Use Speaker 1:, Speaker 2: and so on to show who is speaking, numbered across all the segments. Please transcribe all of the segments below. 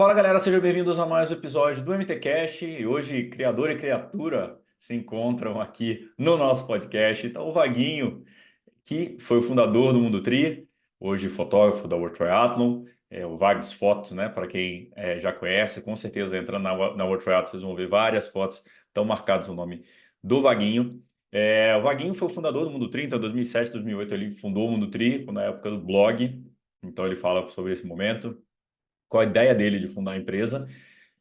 Speaker 1: Fala galera, sejam bem-vindos a mais um episódio do MTCast. E hoje, criador e criatura se encontram aqui no nosso podcast. Então, o Vaguinho, que foi o fundador do Mundo Tri, hoje fotógrafo da World Triathlon, o Vags Fotos, né? Para quem já conhece, com certeza entrando na World Triathlon, vocês vão ver várias fotos, estão marcadas o nome do Vaguinho. O Vaguinho foi o fundador do Mundo Tri, então, em 2007, 2008, ele fundou o Mundo Tri, na época do blog. Então, ele fala sobre esse momento, qual a ideia dele de fundar a empresa.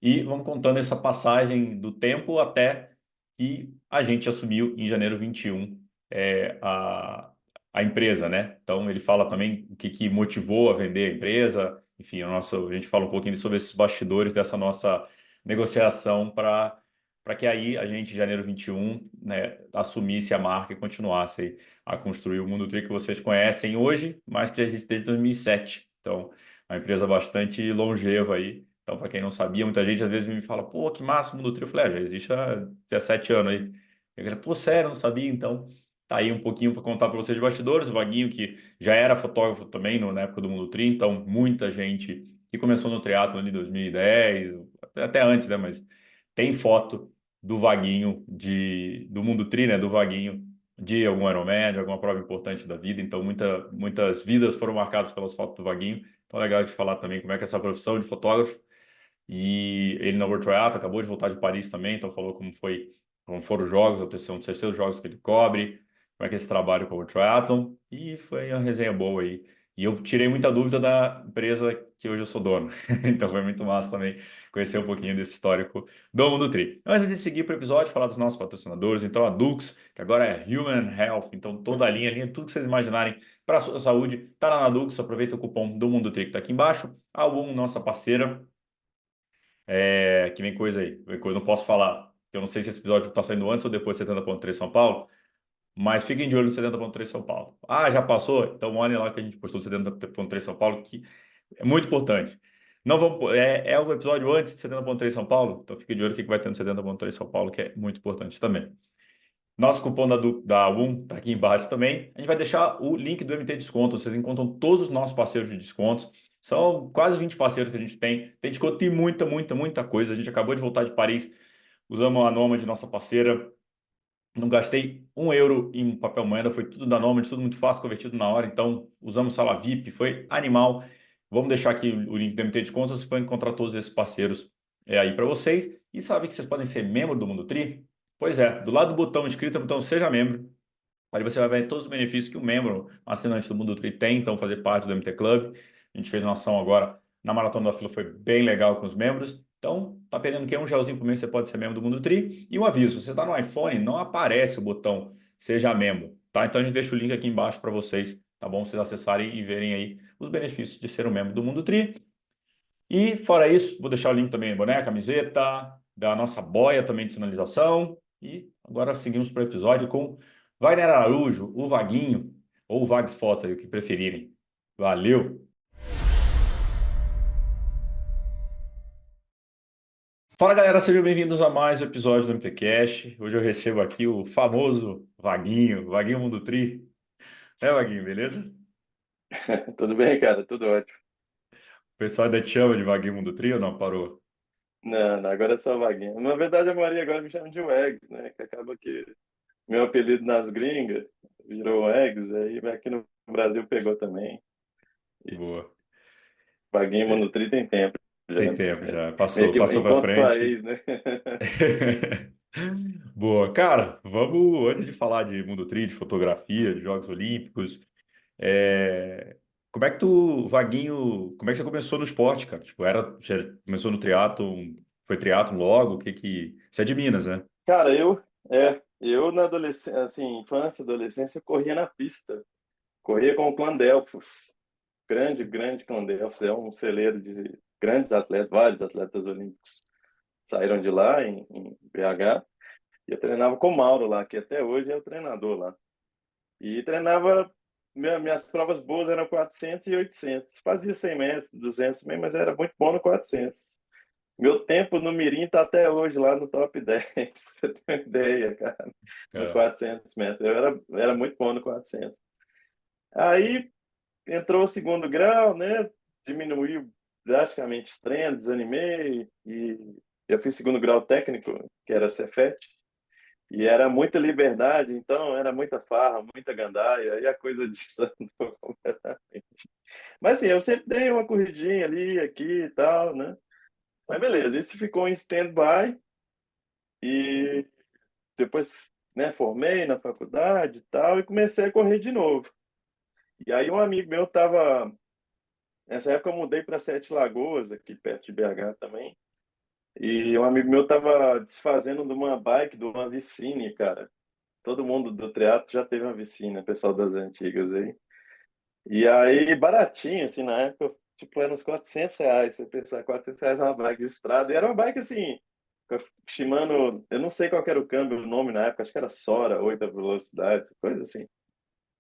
Speaker 1: E vamos contando essa passagem do tempo até que a gente assumiu em janeiro 21 a empresa, né? Então ele fala também o que motivou a vender a empresa. Enfim, a gente fala um pouquinho sobre esses bastidores dessa nossa negociação para que aí a gente, em janeiro 21, né, assumisse a marca e continuasse aí a construir o Mundo Tri que vocês conhecem hoje, mas que já existe desde 2007. Então, é uma empresa bastante longeva aí. Então, para quem não sabia, muita gente às vezes me fala, pô, que massa o Mundo Tri. Eu falei, já existe há 17 anos aí. Eu falei, pô, sério, não sabia? Então, tá aí um pouquinho para contar para vocês de bastidores. O Vaguinho, que já era fotógrafo também na época do Mundo Tri, então muita gente que começou no triatlo ali em 2010, até antes, né? Mas tem foto do Vaguinho do Mundo Tri, né? Do Vaguinho de algum Ironman, de alguma prova importante da vida. Então, muitas vidas foram marcadas pelas fotos do Vaguinho. Então é legal de falar também como é que é essa profissão de fotógrafo. E ele na World Triathlon acabou de voltar de Paris também, então falou como foram os jogos, são os terceiros jogos que ele cobre, como é que é esse trabalho com a World Triathlon. E foi uma resenha boa aí. E eu tirei muita dúvida da empresa que hoje eu sou dono. Então foi muito massa também conhecer um pouquinho desse histórico do Mundo Tri. Mas antes de seguir para o episódio, falar dos nossos patrocinadores, então a Dux, que agora é Human Health, então toda a linha, tudo que vocês imaginarem para a sua saúde, tá lá na Dux, aproveita o cupom do Mundo Tri que tá aqui embaixo. A Album, nossa parceira, que vem coisa aí, vem coisa, não posso falar. Eu não sei se esse episódio está saindo antes ou depois de 70.3 São Paulo, mas fiquem de olho no 70.3 São Paulo. Ah, já passou? Então olhem lá que a gente postou 70.3 São Paulo, que é muito importante. Não vamos, é o episódio antes de 70.3 São Paulo, então fiquem de olho o que vai ter no 70.3 São Paulo, que é muito importante também. Nosso cupom da UM está aqui embaixo também. A gente vai deixar o link do MT Desconto. Vocês encontram todos os nossos parceiros de descontos. São quase 20 parceiros que a gente tem. Tem desconto em muita, muita, muita coisa. A gente acabou de voltar de Paris. Usamos a Nomad, nossa parceira. Não gastei um euro em papel moeda. Foi tudo da Nomad, tudo muito fácil, convertido na hora. Então, usamos sala VIP. Foi animal. Vamos deixar aqui o link do MT Desconto. Vocês vão encontrar todos esses parceiros aí para vocês. E sabe que vocês podem ser membro do Mundo Tri? Pois é, do lado do botão inscrito, é o botão Seja Membro. Ali você vai ver todos os benefícios que um membro, um assinante do Mundo Tri tem, então fazer parte do MT Club. A gente fez uma ação agora na Maratona da Fila, foi bem legal com os membros. Então, tá perdendo que um gelzinho por mês você pode ser membro do Mundo Tri. E um aviso, se você está no iPhone, não aparece o botão Seja Membro, tá? Então a gente deixa o link aqui embaixo para vocês, tá bom? Vocês acessarem e verem aí os benefícios de ser um membro do Mundo Tri. E fora isso, vou deixar o link também, boné, camiseta, da nossa boia também de sinalização. E agora seguimos para o episódio com Wagner Araújo, o Vaguinho, ou o Vags Fotos, aí, o que preferirem. Valeu! Fala galera, sejam bem-vindos a mais um episódio do MTCast. Hoje eu recebo aqui o famoso Vaguinho, Vaguinho Mundo Tri. Vaguinho, beleza?
Speaker 2: Tudo bem, cara? Tudo ótimo.
Speaker 1: O pessoal ainda te chama de Vaguinho Mundo Tri ou não? Parou?
Speaker 2: Não, não, agora é só vaguinha. Na verdade, a Maria agora me chama de Wags, né? Que acaba que meu apelido nas gringas virou Wags, aí aqui no Brasil pegou também. E
Speaker 1: Boa.
Speaker 2: vaguinha e
Speaker 1: É,
Speaker 2: Monutri tem tempo já.
Speaker 1: tem tempo já.
Speaker 2: Meio
Speaker 1: Passou,
Speaker 2: que
Speaker 1: passou para
Speaker 2: encontro
Speaker 1: frente.
Speaker 2: país, né?
Speaker 1: Boa, cara, vamos, antes de falar de Mundo Tri, de fotografia, de Jogos Olímpicos, é, como é que você começou no esporte, cara? Tipo, você começou no triatlon, foi triatlon logo, você é de Minas, né?
Speaker 2: Cara, eu na adolescência, assim, infância, adolescência, corria na pista. Corria com o Clã Delfos. Grande, grande Clã Delfos. É um celeiro de grandes atletas, vários atletas olímpicos saíram de lá, em BH. E eu treinava com o Mauro lá, que até hoje é o treinador lá. E treinava, minhas provas boas eram 400 e 800. Fazia 100 metros, 200 também, mas era muito bom no 400. Meu tempo no Mirim está até hoje lá no top 10. Você tem uma ideia, cara, no
Speaker 1: É.
Speaker 2: 400 metros. Eu era muito bom no 400. Aí entrou o segundo grau, né? Diminuiu drasticamente os treinos, desanimei e eu fiz segundo grau técnico, que era Cefet, e era muita liberdade, então era muita farra, muita gandaia, e a coisa desandou completamente. Mas assim, eu sempre dei uma corridinha ali, aqui e tal, né? Mas beleza, isso ficou em stand-by e depois, né, formei na faculdade e tal, e comecei a correr de novo. E aí um amigo meu tava. Nessa época eu mudei para Sete Lagoas, aqui perto de BH também. E um amigo meu tava desfazendo de uma bike, de uma Vicine, cara. Todo mundo do triatlo já teve uma Vicine, pessoal das antigas aí. E aí, baratinho, assim, na época, tipo, era uns R$ 400. Você pensar, R$ 400 uma bike de estrada. E era uma bike, assim, com a Shimano, eu não sei qual que era o câmbio, o nome na época, acho que era Sora, 8 velocidades, coisa assim.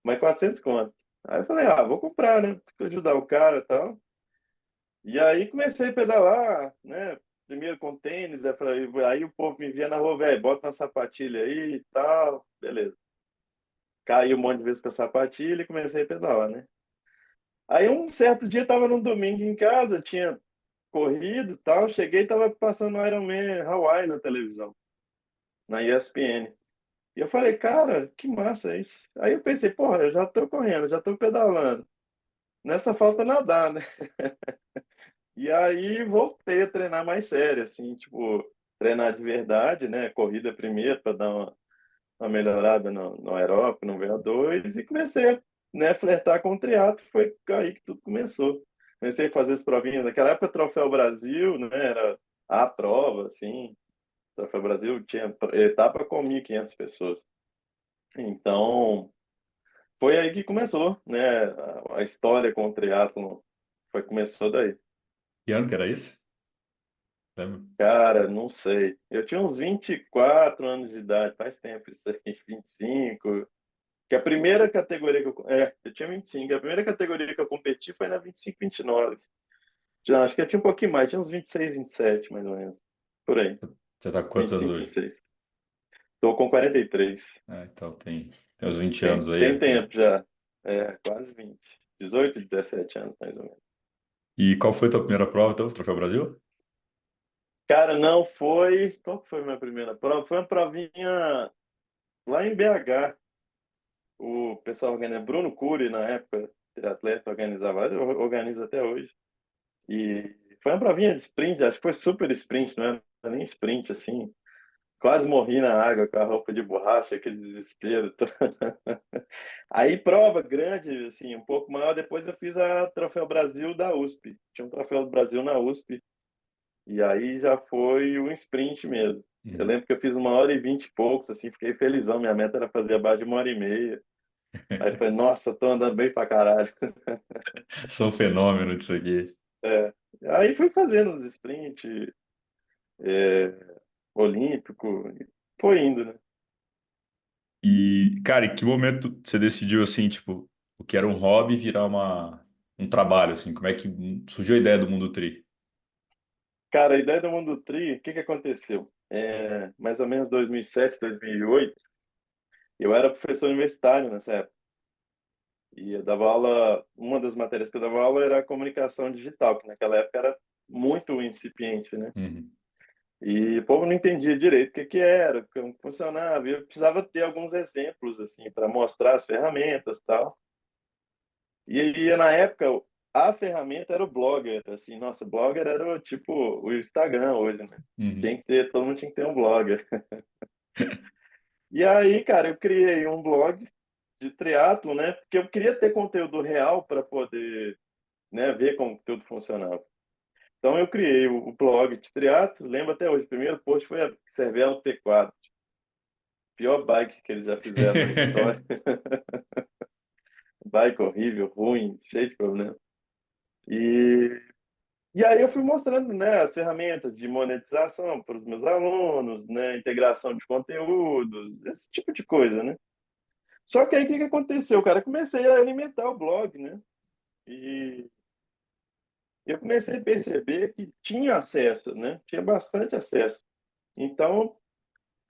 Speaker 2: Mas 400 conto. Aí eu falei, vou comprar, né? Pra ajudar o cara e tal. E aí comecei a pedalar, né? Primeiro com tênis, aí o povo me via na rua, velho, bota uma sapatilha aí e tal, beleza. Caí um monte de vezes com a sapatilha e comecei a pedalar, né? Aí um certo dia, tava num domingo em casa, tinha corrido e tal, cheguei e tava passando Iron Man Hawaii na televisão, na ESPN. E eu falei, cara, que massa é isso. Aí eu pensei, porra, eu já tô correndo, já tô pedalando. Nessa falta nadar, né? E aí voltei a treinar mais sério, assim, tipo, treinar de verdade, né? Corrida primeiro para dar uma melhorada no aeróbico, no VO2, e comecei a, né, flertar com o triatlo, foi aí que tudo começou. Comecei a fazer as provinhas, naquela época Troféu Brasil, né? Era a prova, assim, Troféu Brasil tinha etapa com 1.500 pessoas. Então, foi aí que começou, né? A história com o triatlo começou daí.
Speaker 1: Que ano que era isso? Lembra?
Speaker 2: Cara, não sei. Eu tinha uns 24 anos de idade, faz tempo isso aí, 25. Que a primeira categoria que eu tinha 25. A primeira categoria que eu competi foi na 25, 29. Já, acho que eu tinha um pouquinho mais, tinha uns 26, 27, mais ou menos. Por aí.
Speaker 1: Já tá com quantos anos
Speaker 2: 25,
Speaker 1: hoje?
Speaker 2: 26. Tô com 43.
Speaker 1: Então tem uns 20
Speaker 2: Tem,
Speaker 1: anos aí.
Speaker 2: tem tempo já. É, quase 20. 18, 17 anos, mais ou menos.
Speaker 1: E qual foi a tua primeira prova, então? Troféu Brasil?
Speaker 2: Cara, não foi. Qual que foi a minha primeira prova? Foi uma provinha lá em BH. O pessoal organiza, Bruno Cury, na época, triatleta, organizava, organiza até hoje. E foi uma provinha de sprint, acho que foi super sprint, não era nem sprint, assim. Quase morri na água com a roupa de borracha, aquele desespero. Aí, prova grande, assim, um pouco maior. Depois eu fiz a Troféu Brasil da USP. Tinha um Troféu Brasil na USP. E aí já foi um sprint mesmo. Eu
Speaker 1: Uhum.
Speaker 2: lembro que eu fiz 1h20 e poucos, assim, fiquei felizão. Minha meta era fazer abaixo de 1h30. Aí foi, nossa, tô andando bem pra caralho.
Speaker 1: Sou um fenômeno disso aqui.
Speaker 2: É. Aí fui fazendo os sprint olímpico, e foi indo, né?
Speaker 1: E, cara, em que momento você decidiu, assim, tipo, o que era um hobby virar um trabalho, assim? Como é que surgiu a ideia do Mundo Tri?
Speaker 2: Cara, a ideia do Mundo Tri, o que que aconteceu? Mais ou menos 2007, 2008, eu era professor universitário nessa época. E eu dava aula, uma das matérias que eu dava aula era comunicação digital, que naquela época era muito incipiente, né?
Speaker 1: Uhum.
Speaker 2: E o povo não entendia direito o que que era, como funcionava. E eu precisava ter alguns exemplos, assim, para mostrar as ferramentas e tal. E aí, na época, a ferramenta era o Blogger, assim, nossa, Blogger era o tipo o Instagram hoje, né?
Speaker 1: Uhum.
Speaker 2: Todo mundo tinha que ter um Blogger. E aí, cara, eu criei um blog de triatlo, né? Porque eu queria ter conteúdo real para poder, né, ver como tudo funcionava. Então eu criei o blog de triatlo, lembro até hoje, o primeiro post foi a Cervelo P4, pior bike que eles já fizeram na história. Bike horrível, ruim, cheio de problema. E E aí eu fui mostrando, né, as ferramentas de monetização para os meus alunos, né, integração de conteúdos, esse tipo de coisa, né? Só que aí o que que aconteceu, cara? Eu comecei a alimentar o blog, né? E eu comecei a perceber que tinha acesso, né? Tinha bastante acesso. Então,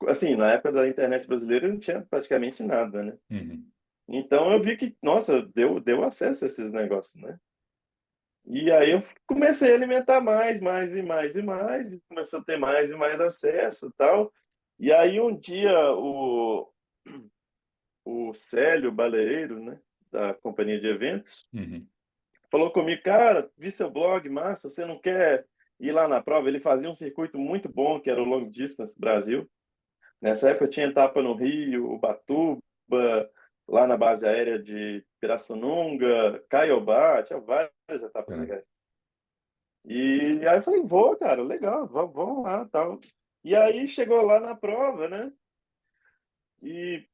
Speaker 2: assim, na época da internet brasileira não tinha praticamente nada, né?
Speaker 1: Uhum.
Speaker 2: Então eu vi que, nossa, deu acesso a esses negócios, né? E aí eu comecei a alimentar mais, mais e mais e mais, e começou a ter mais e mais acesso e tal. E aí um dia o Célio Baleeiro, né, da companhia de eventos,
Speaker 1: Uhum.
Speaker 2: falou comigo, cara, vi seu blog, massa, você não quer ir lá na prova? Ele fazia um circuito muito bom, que era o Long Distance Brasil. Nessa época tinha etapa no Rio, Ubatuba, lá na base aérea de Pirassununga, Caiobá, tinha várias etapas
Speaker 1: Cara.
Speaker 2: legais. E aí eu falei, vou, cara, legal, vamos lá, tal. E aí chegou lá na prova, né? E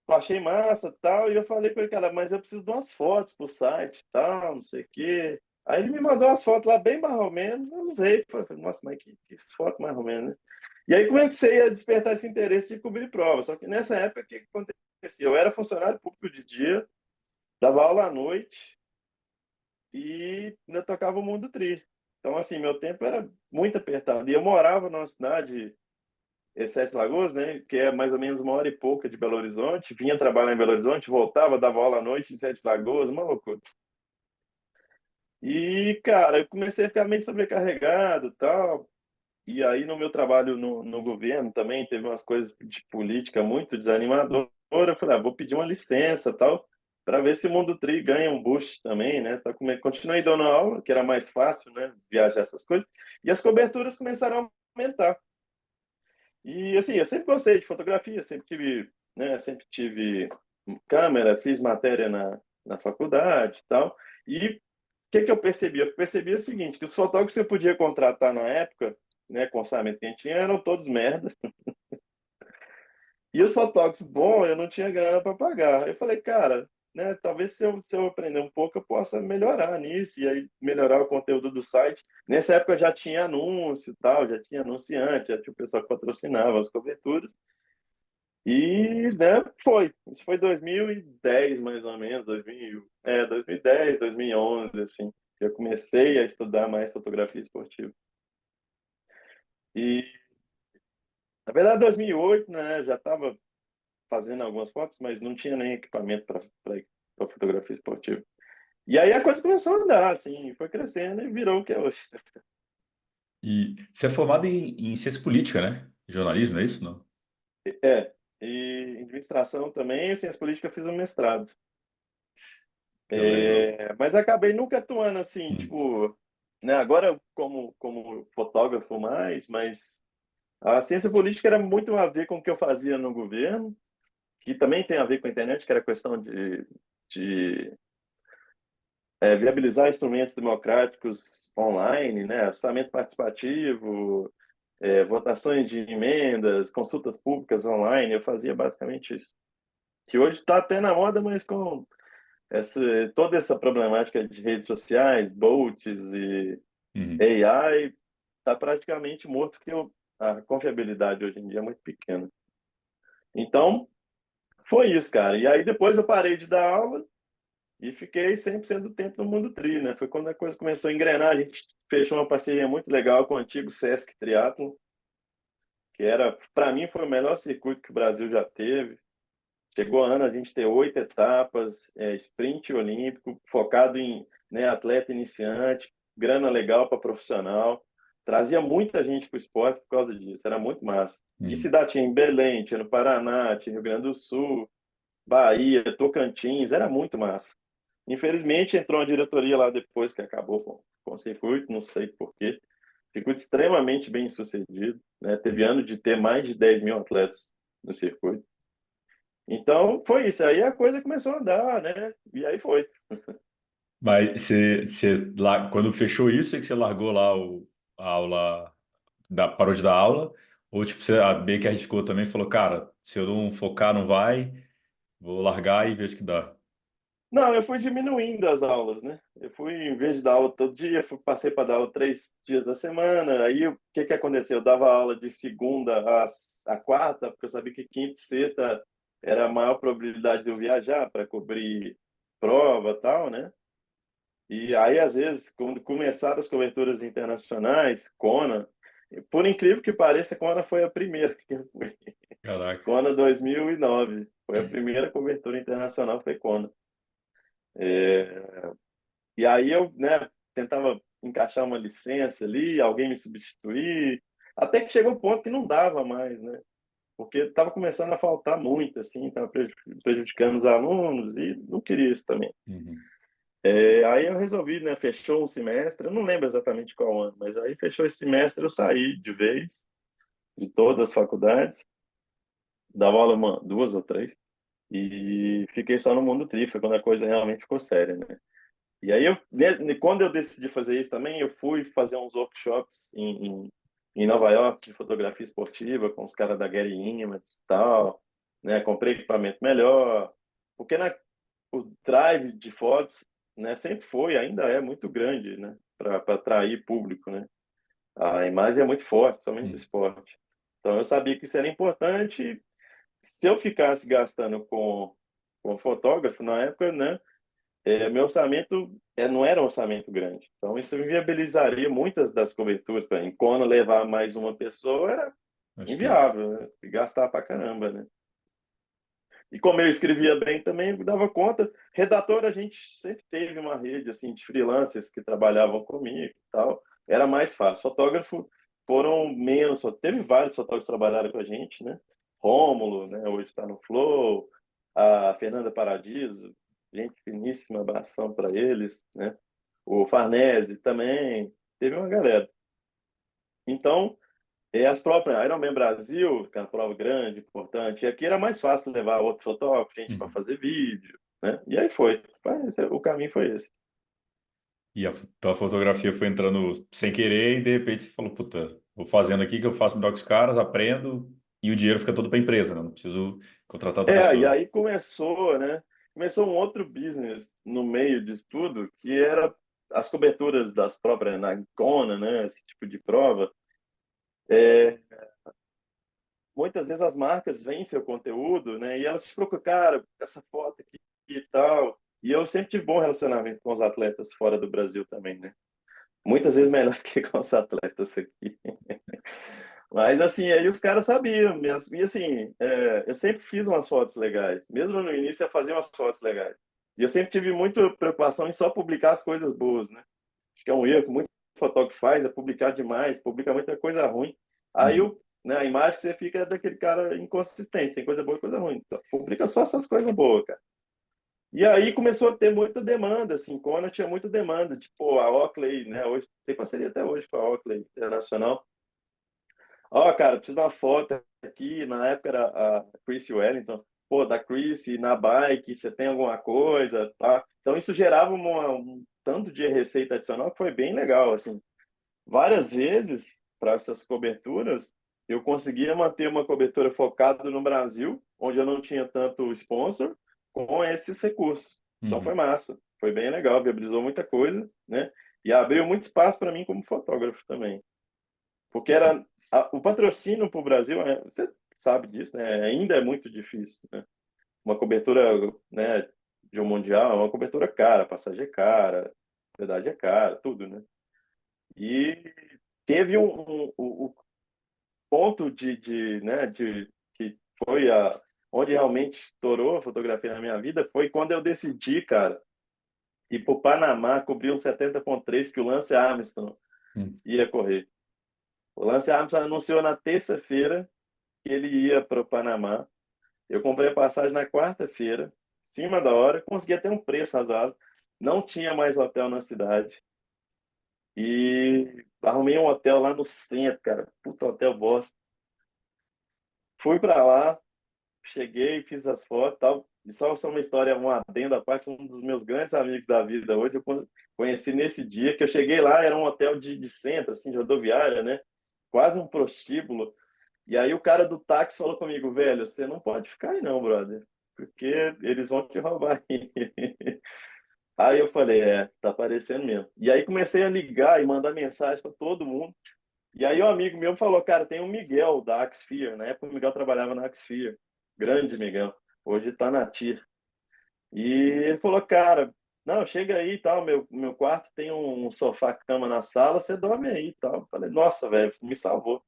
Speaker 2: achei massa, tal, e eu falei para ele, cara, mas eu preciso de umas fotos pro site, tal, não sei o quê. Aí ele me mandou umas fotos lá bem mais ou menos, eu usei, falei, nossa, mas que foto mais ou menos, né? E aí comecei a despertar esse interesse de cobrir prova. Só que nessa época, o que acontecia? Eu era funcionário público de dia, dava aula à noite e ainda tocava o Mundo Tri. Então, assim, meu tempo era muito apertado. E eu morava numa cidade, Sete Lagoas, né, que é mais ou menos uma hora e pouca de Belo Horizonte. Vinha trabalhar em Belo Horizonte, voltava, dava aula à noite em Sete Lagoas, uma loucura. E, cara, eu comecei a ficar meio sobrecarregado e tal. E aí, no meu trabalho no governo também, teve umas coisas de política muito desanimadoras. Eu falei, vou pedir uma licença tal, para ver se o Mundo Tri ganha um boost também, né? Continuei dando aula, que era mais fácil, né? Viajar essas coisas. E as coberturas começaram a aumentar. E, assim, eu sempre gostei de fotografia, sempre tive, né? Sempre tive câmera, fiz matéria na faculdade e tal. E o que eu percebi? Eu percebi o seguinte, que os fotógrafos que eu podia contratar na época, né, com o orçamento que a gente tinha, eram todos merda. E os fotógrafos bons, eu não tinha grana para pagar. Eu falei, cara, né, talvez se eu aprender um pouco, eu possa melhorar nisso, e aí melhorar o conteúdo do site. Nessa época já tinha anúncio e tal, já tinha anunciante, já tinha o pessoal que patrocinava as coberturas. E, né, foi. Isso foi 2010, mais ou menos, 2010, 2011, assim. Eu comecei a estudar mais fotografia esportiva. E, na verdade, 2008, né, já estava fazendo algumas fotos, mas não tinha nem equipamento para fotografia esportiva. E aí a coisa começou a andar, assim, foi crescendo e virou o que é hoje.
Speaker 1: E você é formado em ciência política, né? Jornalismo, é isso? Não?
Speaker 2: É, e administração também, e ciência política eu fiz um mestrado.
Speaker 1: Eu lembro.
Speaker 2: Mas acabei nunca atuando assim,
Speaker 1: Hum.
Speaker 2: tipo, né, agora como fotógrafo mais, mas a ciência política era muito a ver com o que eu fazia no governo, que também tem a ver com a internet, que era questão de viabilizar instrumentos democráticos online, né, orçamento participativo, votações de emendas, consultas públicas online, eu fazia basicamente isso. Que hoje está até na moda, mas com essa, toda essa problemática de redes sociais, bots e
Speaker 1: Uhum.
Speaker 2: AI, está praticamente morto, porque a confiabilidade hoje em dia é muito pequena. Então, foi isso, cara. E aí depois eu parei de dar aula e fiquei 100% do tempo no Mundo Tri, né? Foi quando a coisa começou a engrenar, a gente fechou uma parceria muito legal com o antigo Sesc Triathlon, que era, para mim, foi o melhor circuito que o Brasil já teve. Chegou a ano a gente ter 8 etapas, sprint olímpico, focado em, né, atleta iniciante, grana legal para profissional. Trazia muita gente para o esporte por causa disso, era muito massa. E
Speaker 1: Uhum.
Speaker 2: cidade tinha em Belém, tinha no Paraná, tinha no Rio Grande do Sul, Bahia, Tocantins, era muito massa. Infelizmente entrou uma diretoria lá depois que acabou com o circuito, não sei por quê. Circuito extremamente bem sucedido, né? Teve
Speaker 1: Uhum.
Speaker 2: ano de ter mais de 10 mil atletas no circuito. Então, foi isso. Aí a coisa começou a andar, né? E aí foi.
Speaker 1: Mas você lá, quando fechou isso, é que você largou lá a aula, parou de dar aula? Ou tipo, você meio que arriscou também e falou, cara, se eu não focar, não vai, vou largar e vejo o que dá.
Speaker 2: Não, eu fui diminuindo as aulas, né? Eu fui, em vez de dar aula todo dia, passei para dar aula 3 dias da semana. Aí o que que aconteceu? Eu dava aula de segunda a quarta, porque eu sabia que quinta e sexta era a maior probabilidade de eu viajar para cobrir prova e tal, né? E aí, às vezes, quando começaram as coberturas internacionais, Kona, por incrível que pareça, Kona foi a primeira que eu fui.
Speaker 1: Caraca.
Speaker 2: Kona 2009. Foi a primeira cobertura internacional, foi Kona. E aí eu, né, tentava encaixar uma licença ali, alguém me substituir, até que chegou um ponto que não dava mais, né? Porque estava começando a faltar muito, assim, estava prejudicando os alunos e não queria isso também.
Speaker 1: Uhum.
Speaker 2: Aí eu resolvi, né? Fechou um semestre, eu não lembro exatamente qual ano, mas aí fechou esse semestre, eu saí de vez de todas as faculdades, dava aula duas ou três, e fiquei só no mundo tri, foi quando a coisa realmente ficou séria, né? E aí, quando eu decidi fazer isso também, eu fui fazer uns workshops em Nova York de fotografia esportiva com os caras da Getty Images e tal, né? Comprei equipamento melhor, porque o drive de fotos, né, sempre foi, ainda é muito grande, né, para atrair público, né? A imagem é muito forte, somente do
Speaker 1: Uhum.
Speaker 2: esporte. Então eu sabia que isso era importante. Se eu ficasse gastando com fotógrafo na época, né, meu orçamento não era um orçamento grande. Então, isso inviabilizaria muitas das coberturas. Para em Kona levar mais uma pessoa era
Speaker 1: Esquece.
Speaker 2: inviável, né? E gastar pra caramba, né? E como eu escrevia bem também, eu dava conta. Redator, a gente sempre teve uma rede assim de freelancers que trabalhavam comigo e tal. Era mais fácil. Fotógrafo foram menos. Teve vários fotógrafos que trabalharam com a gente, né? Rômulo, né? Hoje está no Flow. A Fernanda Paradiso, gente finíssima, abração para eles, né? O Farnese também. Teve uma galera. Então, as próprias Ironman Brasil, que é uma prova grande, importante, e aqui era mais fácil levar outro fotógrafo, gente para
Speaker 1: Uhum.
Speaker 2: fazer vídeo, né? E aí foi. O caminho foi esse.
Speaker 1: E a tua fotografia foi entrando sem querer e de repente você falou, puta, vou fazendo aqui que eu faço melhor que os caras, aprendo e o dinheiro fica todo para a empresa, né? Não preciso contratar outra
Speaker 2: E
Speaker 1: pessoa.
Speaker 2: aí começou, né? Começou um outro business no meio disso tudo, que era as coberturas das próprias na Kona, né? Esse tipo de prova. É, muitas vezes as marcas veem seu conteúdo, né? E elas te procuram, cara, essa foto aqui e tal. E eu sempre tive bom relacionamento com os atletas fora do Brasil também, né? Muitas vezes melhor do que com os atletas aqui. Mas assim, aí os caras sabiam. E assim, eu sempre fiz umas fotos legais. Mesmo no início eu fazia umas fotos legais. E eu sempre tive muita preocupação em só publicar as coisas boas, né? Acho que é um erro que muito fotógrafo faz, é publicar demais, publica muita coisa ruim. Aí
Speaker 1: Uhum.
Speaker 2: né, a imagem que você fica é daquele cara inconsistente, tem coisa boa e coisa ruim. Então, publica só suas coisas boas, cara. E aí começou a ter muita demanda, assim, Kona tinha muita demanda, tipo a Oakley, né, hoje tem parceria até hoje com a Oakley Internacional. Ó, cara, preciso dar uma foto aqui, na época era a Chris Wellington, pô, da Chris na bike, você tem alguma coisa, tá? Então isso gerava um tanto de receita adicional que foi bem legal, assim. Várias vezes, para essas coberturas, eu conseguia manter uma cobertura focada no Brasil, onde eu não tinha tanto sponsor, com esses recursos. Então foi
Speaker 1: Uhum.
Speaker 2: massa, foi bem legal, viabilizou muita coisa, né? E abriu muito espaço para mim como fotógrafo também. Porque o patrocínio para o Brasil, você sabe disso, né? Ainda é muito difícil, né? Uma cobertura, né, de um mundial, é uma cobertura cara, passagem é cara, verdade é cara, tudo, né? E teve o ponto né, que foi onde realmente estourou a fotografia na minha vida foi quando eu decidi, cara, ir para o Panamá cobrir um 70.3 que o Lance Armstrong
Speaker 1: Uhum.
Speaker 2: ia correr. O Lance Armstrong anunciou na terça-feira que ele ia para o Panamá. Eu comprei a passagem na quarta-feira, em cima da hora, consegui até um preço razoável. Não tinha mais hotel na cidade. E arrumei um hotel lá no centro, cara. Puta hotel bosta. Fui para lá, cheguei, fiz as fotos e tal. E só uma história, um adendo à parte, um dos meus grandes amigos da vida hoje, eu conheci nesse dia que eu cheguei lá, era um hotel de centro, assim, de rodoviária, né? Quase um prostíbulo. E aí o cara do táxi falou comigo, velho, você não pode ficar aí não, brother, porque eles vão te roubar aí. Aí eu falei, tá aparecendo mesmo. E aí comecei a ligar e mandar mensagem para todo mundo. E aí um amigo meu falou, cara, tem o Miguel da Axfear. Na época o Miguel trabalhava na Axfear. Grande Miguel. Hoje está na TIR. E ele falou, cara, não, chega aí e tal, meu quarto tem um sofá-cama na sala, você dorme aí e tal. Eu falei, nossa, velho, me salvou.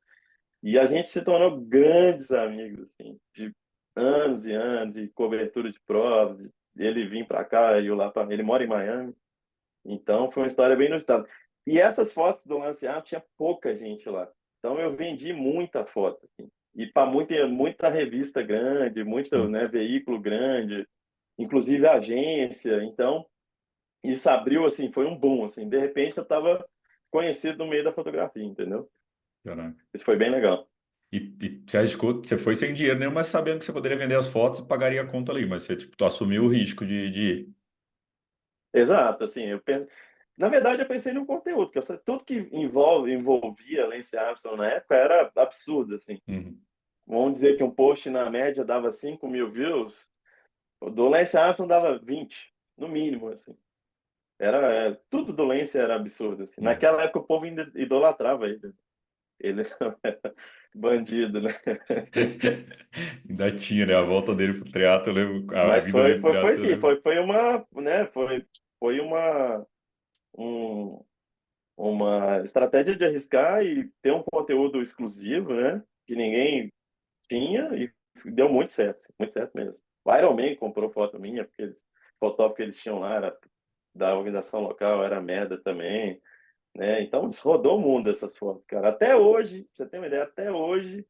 Speaker 2: E a gente se tornou grandes amigos, assim, de anos e anos, e cobertura de provas. Ele vir para cá e eu lá para ele mora em Miami. Então, foi uma história bem inusitada. E essas fotos do Lance Armstrong tinha pouca gente lá. Então, eu vendi muita foto, assim. E para muita revista grande, muito,
Speaker 1: Sim,
Speaker 2: né, veículo grande, inclusive agência. Então, isso abriu, assim, foi um boom, assim. De repente, eu estava conhecido no meio da fotografia, entendeu?
Speaker 1: caraca.
Speaker 2: Isso foi bem legal.
Speaker 1: E você arriscou, você foi sem dinheiro nenhum, mas sabendo que você poderia vender as fotos e pagaria a conta ali, mas você, tipo, tu assumiu o risco de ir.
Speaker 2: Exato, assim, eu penso... Na verdade, eu pensei no conteúdo, porque tudo que envolvia Lance Armstrong na época era absurdo, assim.
Speaker 1: Uhum.
Speaker 2: Vamos dizer que um post na média dava 5.000 views, o do Lance Armstrong dava 20, no mínimo, assim. Tudo do Lance era absurdo, assim.
Speaker 1: É.
Speaker 2: Naquela época o povo ainda idolatrava ele. Ele era bandido, né?
Speaker 1: Ainda tinha, né? A volta dele pro triatlo, eu lembro, a
Speaker 2: Mas
Speaker 1: vinda dele pro
Speaker 2: foi
Speaker 1: triatlo, eu
Speaker 2: sim,
Speaker 1: lembro.
Speaker 2: foi uma, né? Foi um, uma estratégia de arriscar e ter um conteúdo exclusivo, né? Que ninguém tinha e deu muito certo mesmo. O Iron Man comprou foto minha, porque fotógrafo que eles tinham lá era da organização local, era merda também, né? Então rodou o mundo essas fotos, cara. Até hoje, pra você ter uma ideia, até hoje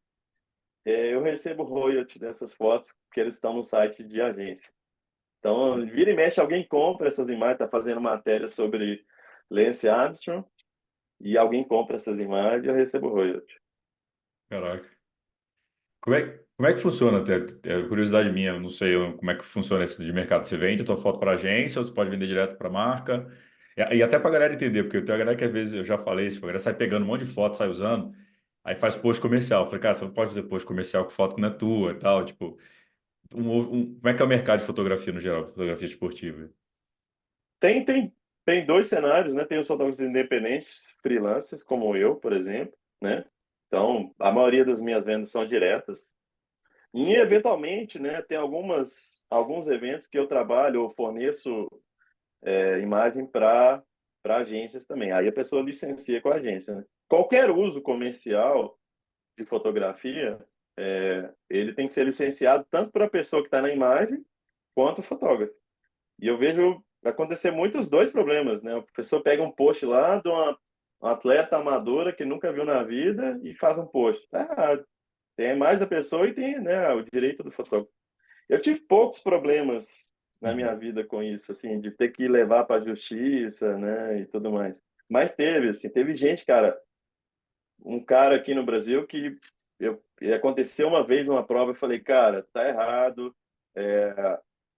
Speaker 2: eu recebo royalty dessas fotos porque eles estão no site de agência. Então, vira e mexe, alguém compra essas imagens, tá fazendo matéria sobre Lance Armstrong e alguém compra essas imagens e eu recebo royalty.
Speaker 1: Caraca. Como é que funciona? É curiosidade minha, eu não sei como é que funciona esse de mercado. Você vende a tua foto para agência ou você pode vender direto para marca? E até para a galera entender, porque tem a galera que às vezes eu já falei, tipo, a galera sai pegando um monte de foto, sai usando, aí faz post comercial. Eu falei, cara, você não pode fazer post comercial com foto que não é tua e tal. Tipo, como é que é o mercado de fotografia no geral, fotografia esportiva?
Speaker 2: Tem, tem, tem dois cenários, né? Tem os fotógrafos independentes, freelancers, como eu, por exemplo, né? Então, a maioria das minhas vendas são diretas. E, eventualmente, né, tem alguns eventos que eu trabalho ou forneço imagem para agências também. Aí a pessoa licencia com a agência, né? Qualquer uso comercial de fotografia, ele tem que ser licenciado tanto para a pessoa que está na imagem quanto o fotógrafo. E eu vejo acontecer muitos dois problemas, né? A pessoa pega um post lá de uma atleta amadora que nunca viu na vida e faz um post. Tá errado. Tem a imagem da pessoa e tem, né, o direito do fotógrafo. Eu tive poucos problemas na
Speaker 1: Uhum.
Speaker 2: minha vida com isso, assim, de ter que levar para a justiça, né, e tudo mais. Mas teve, assim, teve gente, cara, um cara aqui no Brasil que aconteceu uma vez numa prova, eu falei, cara, tá errado,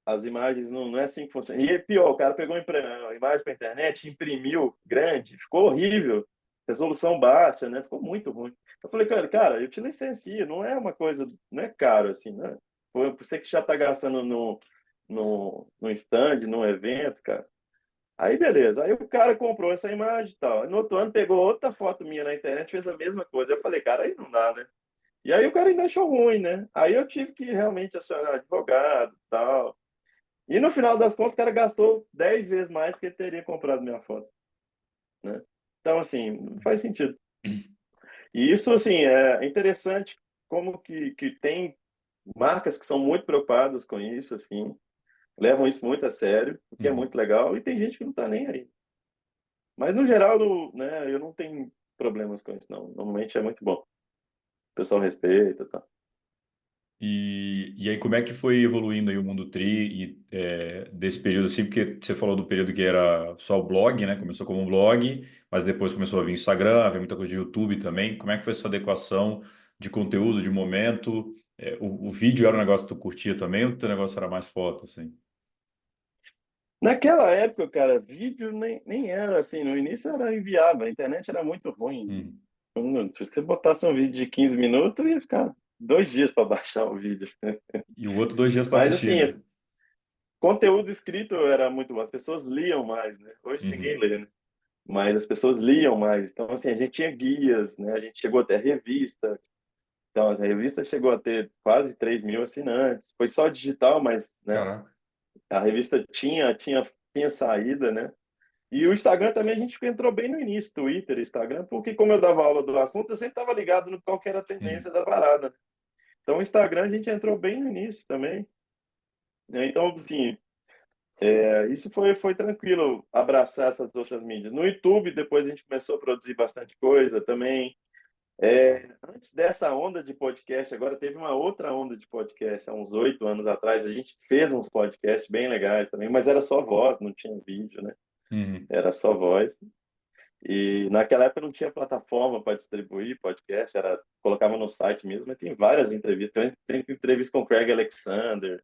Speaker 2: as imagens não é assim que funciona. E é pior, o cara pegou a imagem para internet, imprimiu grande, ficou horrível, resolução baixa, né, ficou muito ruim. Eu falei, cara, eu te licencio, não é uma coisa, não é caro assim, né? Você que já tá gastando no stand, no evento, cara. Aí beleza, aí o cara comprou essa imagem e tal. Aí no outro ano pegou outra foto minha na internet, e fez a mesma coisa. Eu falei, cara, aí não dá, né? E aí o cara ainda achou ruim, né? Aí eu tive que realmente acionar advogado e tal. E no final das contas, o cara gastou 10 vezes mais que ele teria comprado minha foto, né? Então, assim, não faz sentido. E isso, assim, é interessante como que tem marcas que são muito preocupadas com isso, assim, levam isso muito a sério, o que é
Speaker 1: Uhum.
Speaker 2: muito legal, e tem gente que não tá nem aí. Mas, no geral, né, eu não tenho problemas com isso, não. Normalmente é muito bom. O pessoal respeita, tá?
Speaker 1: E aí, como é que foi evoluindo aí o Mundo Tri desse período assim? Porque você falou do período que era só o blog, né? Começou como um blog, mas depois começou a vir Instagram, veio muita coisa de YouTube também. Como é que foi essa adequação de conteúdo, de momento? O vídeo era um negócio que tu curtia também ou o teu negócio era mais foto, assim?
Speaker 2: Naquela época, cara, vídeo nem era assim. No início era inviável, a internet era muito ruim.
Speaker 1: Hum.
Speaker 2: Se você botasse um vídeo de 15 minutos, ia ficar 2 dias para baixar o vídeo.
Speaker 1: E o outro 2 dias para
Speaker 2: Mas,
Speaker 1: assistir,
Speaker 2: assim,
Speaker 1: né?
Speaker 2: conteúdo escrito era muito bom. As pessoas liam mais, né? Hoje ninguém
Speaker 1: Uhum.
Speaker 2: lê, né? Mas as pessoas liam mais. Então, assim, a gente tinha guias, né? A gente chegou até revista. Então, a revista chegou a ter quase 3.000 assinantes. Foi só digital, mas, né?
Speaker 1: Caraca.
Speaker 2: A revista tinha saída, né? E o Instagram também a gente entrou bem no início, Twitter, Instagram, porque como eu dava aula do assunto, eu sempre estava ligado no qual que era a
Speaker 1: Uhum.
Speaker 2: tendência da parada. Então, o Instagram a gente entrou bem no início também, né? Então, assim, Isso foi tranquilo, abraçar essas outras mídias. No YouTube, depois a gente começou a produzir bastante coisa também. Antes dessa onda de podcast, agora teve uma outra onda de podcast, há uns 8 anos atrás, a gente fez uns podcasts bem legais também, mas era só voz, não tinha vídeo, né?
Speaker 1: Uhum.
Speaker 2: Era só voz. E naquela época não tinha plataforma para distribuir podcast, colocava no site mesmo, mas tem várias entrevistas. Tem entrevista com o Craig Alexander,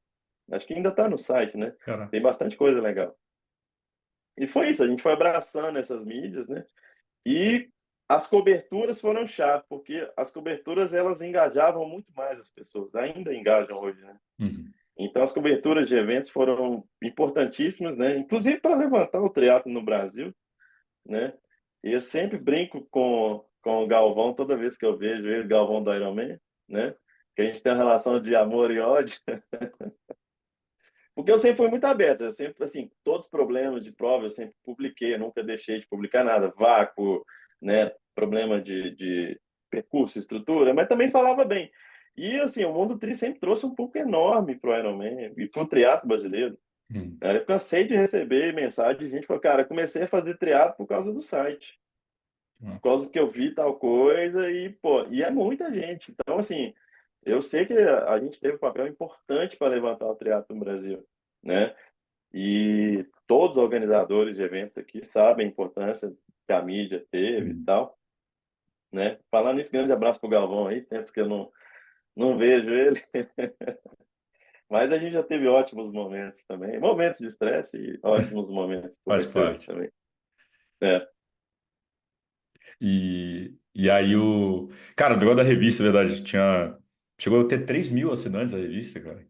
Speaker 2: acho que ainda está no site, né?
Speaker 1: Cara.
Speaker 2: Tem bastante coisa legal. E foi isso, a gente foi abraçando essas mídias, né? E as coberturas foram chave, porque as coberturas elas engajavam muito mais as pessoas, ainda engajam hoje, né?
Speaker 1: Uhum.
Speaker 2: Então as coberturas de eventos foram importantíssimas, né? Inclusive para levantar o triatlo no Brasil, né? E eu sempre brinco com o Galvão toda vez que eu vejo ele, Galvão do Ironman, né? Que a gente tem uma relação de amor e ódio, porque eu sempre fui muito aberto, eu sempre, assim, todos os problemas de prova eu sempre publiquei, eu nunca deixei de publicar nada, vácuo, né, problema de percurso, estrutura, mas também falava bem. E, assim, o Mundo Tri sempre trouxe um pouco enorme pro Ironman e pro triatlo brasileiro.
Speaker 1: Uhum.
Speaker 2: Eu cansei de receber mensagem de gente falando, cara, comecei a fazer triatlo por causa do site, por causa que eu vi tal coisa e, pô, e é muita gente. Então, assim, eu sei que a gente teve um papel importante para levantar o triatlo no Brasil, né? E todos os organizadores de eventos aqui sabem a importância que a mídia teve e
Speaker 1: Uhum.
Speaker 2: tal, né? Falando nisso, grande abraço pro Galvão aí, tempos que eu não vejo ele, mas a gente já teve ótimos momentos também, momentos de estresse e ótimos momentos de
Speaker 1: Faz
Speaker 2: coberturas
Speaker 1: parte.
Speaker 2: também. É,
Speaker 1: E aí o. Cara, o negócio da revista, na verdade, tinha. Chegou a ter 3.000 assinantes a revista, cara.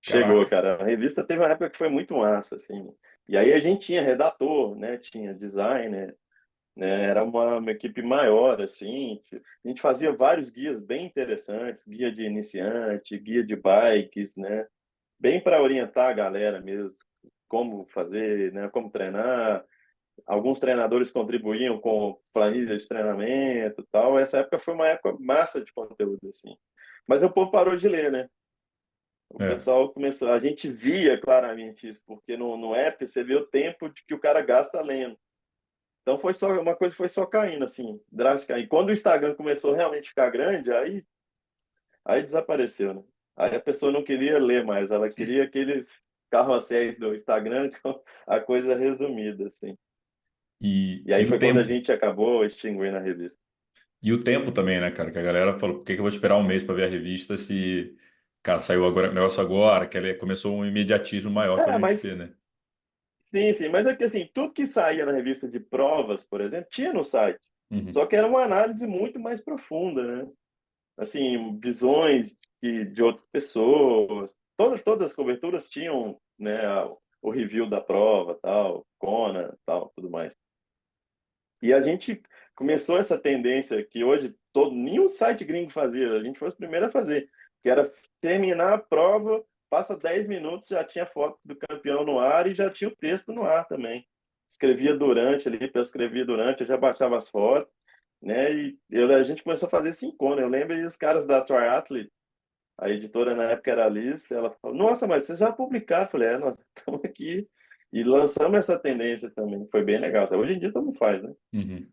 Speaker 2: chegou,
Speaker 1: Caraca.
Speaker 2: cara. A revista teve uma época que foi muito massa, assim. E aí a gente tinha redator, né? Tinha designer, né? Era uma equipe maior, assim. A gente fazia vários guias bem interessantes, guia de iniciante, guia de bikes, né? Bem para orientar a galera mesmo, como fazer, né? Como treinar. Alguns treinadores contribuíam com planilha de treinamento, e tal. Essa época foi uma época massa de conteúdo, assim. Mas o povo parou de ler, né? O
Speaker 1: É.
Speaker 2: pessoal começou, a gente via claramente isso, porque no app você vê o tempo de que o cara gasta lendo. Então foi só uma coisa foi só caindo assim, drástica. E quando o Instagram começou realmente a ficar grande, aí desapareceu, né? Aí a pessoa não queria ler mais, ela queria aqueles carrosséis do Instagram com a coisa resumida assim.
Speaker 1: E,
Speaker 2: E
Speaker 1: e
Speaker 2: aí
Speaker 1: o
Speaker 2: foi quando a
Speaker 1: tempo.
Speaker 2: gente acabou extinguindo a revista.
Speaker 1: E o tempo também, né, cara? Que a galera falou, por que que eu vou esperar um mês para ver a revista se, cara, saiu agora, o negócio agora, que começou um imediatismo maior que a gente
Speaker 2: Mas
Speaker 1: vê, né?
Speaker 2: sim, sim, mas é que assim, tudo que saía na revista de provas, por exemplo, tinha no site.
Speaker 1: Uhum.
Speaker 2: Só que era uma análise muito mais profunda, né? Assim, visões de outras pessoas. Todas as coberturas tinham, né, o review da prova, tal, Kona, tal, tudo mais. E a gente começou essa tendência que hoje nenhum site gringo fazia, a gente foi os primeiros a fazer, que era terminar a prova, passa 10 minutos, já tinha foto do campeão no ar e já tinha o texto no ar também. Escrevia durante ali, eu escrevia durante, eu já baixava as fotos, né? A gente começou a fazer sincrono. Eu lembro e os caras da Triathlete, a editora na época era a Alice, ela falou: Nossa, mas vocês já publicaram? Eu falei: nós estamos aqui. E lançamos essa tendência também. Foi bem legal. Hoje em dia todo mundo faz, né?
Speaker 1: Uhum.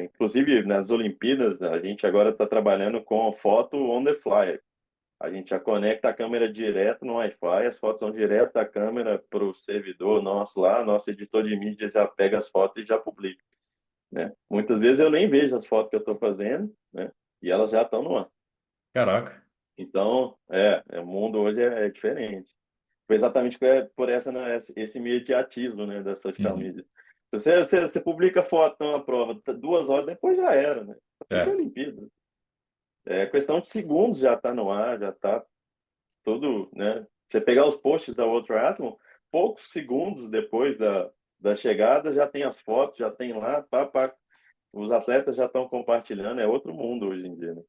Speaker 2: Inclusive nas Olimpíadas, né, a gente agora está trabalhando com foto on the fly. A gente já conecta a câmera direto no Wi-Fi, as fotos são direto da câmera para o servidor nosso lá, nosso editor de mídia já pega as fotos e já publica, né? Muitas vezes eu nem vejo as fotos que eu estou fazendo, né? E elas já estão no ar.
Speaker 1: Caraca.
Speaker 2: Então, o mundo hoje é diferente. Foi exatamente por essa, né, esse imediatismo, né, da social
Speaker 1: Uhum.
Speaker 2: media. Se você publica foto numa prova, 2 horas depois já era, né? Tá feito a
Speaker 1: É.
Speaker 2: Olimpíada. É questão de segundos já está no ar, já está tudo, né? Você pegar os posts da World Triathlon, poucos segundos depois da chegada já tem as fotos, já tem lá, pá, pá. Os atletas já estão compartilhando, é outro mundo hoje em dia, né?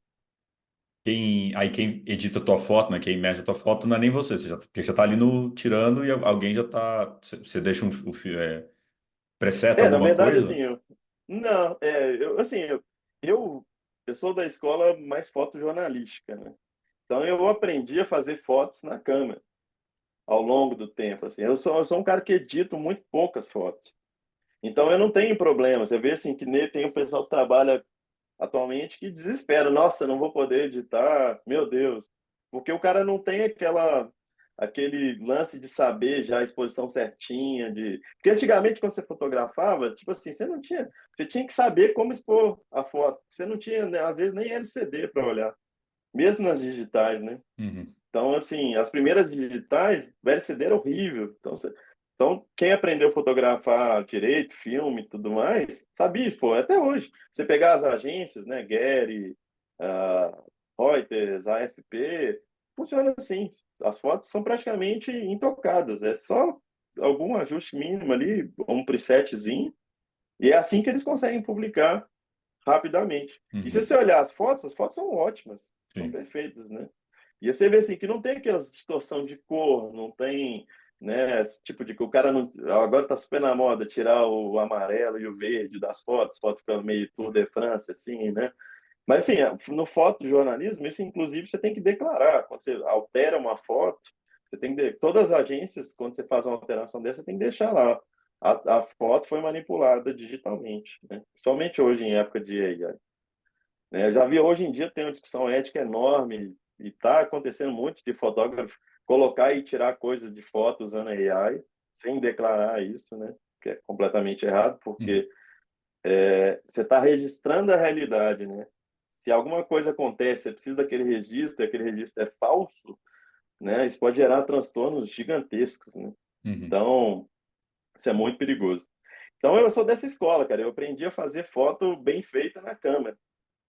Speaker 1: Quem edita a tua foto, né? Quem mexe a tua foto não é nem você, porque você tá ali no tirando e alguém já tá. Você deixa preseta
Speaker 2: Na
Speaker 1: alguma
Speaker 2: verdade, assim,
Speaker 1: coisa?
Speaker 2: não, assim, eu, eu sou da escola mais fotojornalística, né? Então eu aprendi a fazer fotos na câmera. ao longo do tempo, assim. Eu sou um cara que edito muito poucas fotos. Então eu não tenho problema. Você vê assim que tem o pessoal que trabalha atualmente que desespera. Nossa, não vou poder editar, meu Deus. Porque o cara não tem aquele lance de saber já a exposição certinha, porque antigamente quando você fotografava, tipo assim, você tinha que saber como expor a foto. Você não tinha, né, às vezes nem LCD para olhar, mesmo nas digitais, né?
Speaker 1: Uhum.
Speaker 2: Então, assim, as primeiras digitais, o LCD era horrível. Então, quem aprendeu a fotografar direito, filme e tudo mais, sabia expor, até hoje. Você pegar as agências, né, Getty, uh, Reuters, AFP, funciona assim. As fotos são praticamente intocadas. É só algum ajuste mínimo ali, um presetzinho, e é assim que eles conseguem publicar rapidamente. E se
Speaker 1: Uhum.
Speaker 2: você olhar as fotos são ótimas, são
Speaker 1: Sim.
Speaker 2: perfeitas, né? E você vê assim que não tem aquelas distorção de cor, não tem, né, esse tipo de que o cara não agora tá super na moda tirar o amarelo e o verde das fotos, foto fica meio Tour de France assim, né? Mas assim, no fotojornalismo, isso inclusive você tem que declarar, quando você altera uma foto, você tem que todas as agências, quando você faz uma alteração dessa, você tem que deixar lá. A foto foi manipulada digitalmente, né? Somente hoje, em época de AI. Né? Eu já vi hoje em dia tem uma discussão ética enorme e está acontecendo muito de fotógrafo colocar e tirar coisas de foto usando AI sem declarar isso, né? Que é completamente errado,
Speaker 1: Uhum.
Speaker 2: porque você está registrando a realidade, né? Se alguma coisa acontece, você precisa daquele registro, e aquele registro é falso, né? Isso pode gerar transtornos gigantescos, né?
Speaker 1: Uhum.
Speaker 2: Então, isso é muito perigoso. Então, eu sou dessa escola, cara. Eu aprendi a fazer foto bem feita na câmera,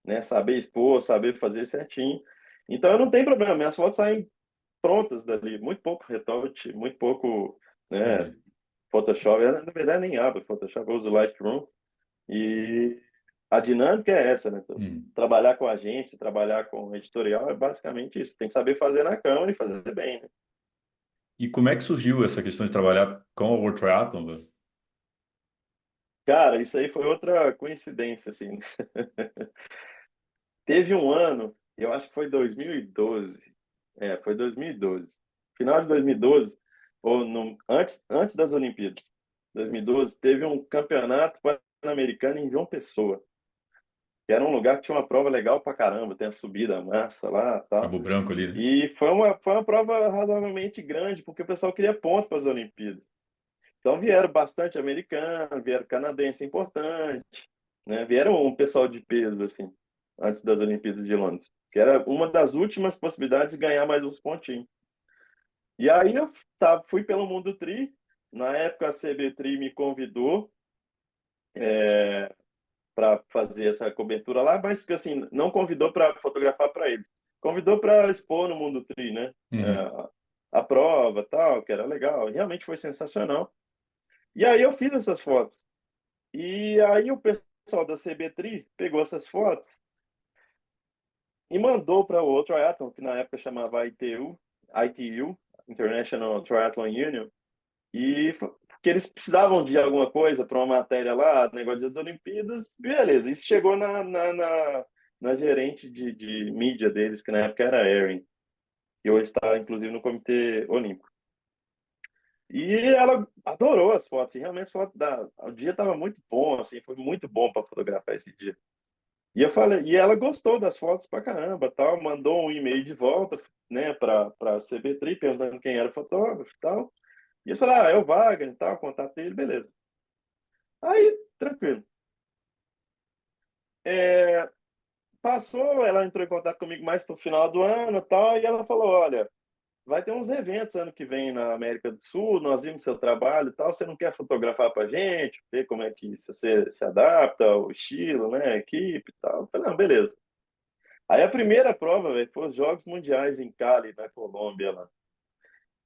Speaker 2: né? Saber expor, saber fazer certinho. Então, eu não tenho problema. Minhas fotos saem prontas dali. Muito pouco retouch, muito pouco, né?
Speaker 1: Entendi.
Speaker 2: Photoshop. Eu, na verdade, nem abro Photoshop. Eu uso Lightroom. E a dinâmica é essa, né?
Speaker 1: Uhum.
Speaker 2: Trabalhar com agência, trabalhar com editorial é basicamente isso. Tem que saber fazer na câmera e fazer bem, né?
Speaker 1: E como é que surgiu essa questão de trabalhar com o World Triathlon, velho?
Speaker 2: Cara, isso aí foi outra coincidência, assim. Teve um ano, eu acho que foi 2012. Foi 2012. Final de 2012, ou antes das Olimpíadas, 2012, teve um campeonato pan-americano em João Pessoa, que era um lugar que tinha uma prova legal pra caramba, tem a subida massa lá, tal.
Speaker 1: Cabo Branco ali, né?
Speaker 2: E foi uma prova razoavelmente grande, porque o pessoal queria ponto para as Olimpíadas. Então vieram bastante americano, vieram canadense importante, né? Vieram um pessoal de peso, assim, antes das Olimpíadas de Londres, que era uma das últimas possibilidades de ganhar mais uns pontinhos. E aí eu fui pelo Mundo Tri, na época a CB Tri me convidou para fazer essa cobertura lá, mas que assim, não convidou para fotografar para ele. Convidou para expor no Mundo Tri, né?
Speaker 1: Uhum.
Speaker 2: A prova, tal, que era legal. Realmente foi sensacional. E aí eu fiz essas fotos. E aí o pessoal da CB Tri pegou essas fotos e mandou para o Triathlon, que na época chamava ITU, International Triathlon Union, porque eles precisavam de alguma coisa para uma matéria lá, negócio das Olimpíadas, beleza. Isso chegou na gerente de mídia deles, que na época era a Erin, que hoje está, inclusive, no Comitê Olímpico. E ela adorou as fotos, e realmente as fotos o dia estava muito bom, assim, foi muito bom para fotografar esse dia. E eu falei, e ela gostou das fotos pra caramba, tal, mandou um e-mail de volta, né, para CB3 perguntando quem era o fotógrafo, tal. E eu falei, é o Wagner, tal, contatei ele, beleza. Aí, tranquilo. É, passou, ela entrou em contato comigo mais pro final do ano, tal, e ela falou, olha, vai ter uns eventos ano que vem na América do Sul, nós vimos seu trabalho e tal, você não quer fotografar pra gente, ver como é que se você se adapta ao estilo, né, a equipe e tal. Eu falei, não, beleza. Aí a primeira prova, velho, foi os Jogos Mundiais em Cali, na Colômbia, lá,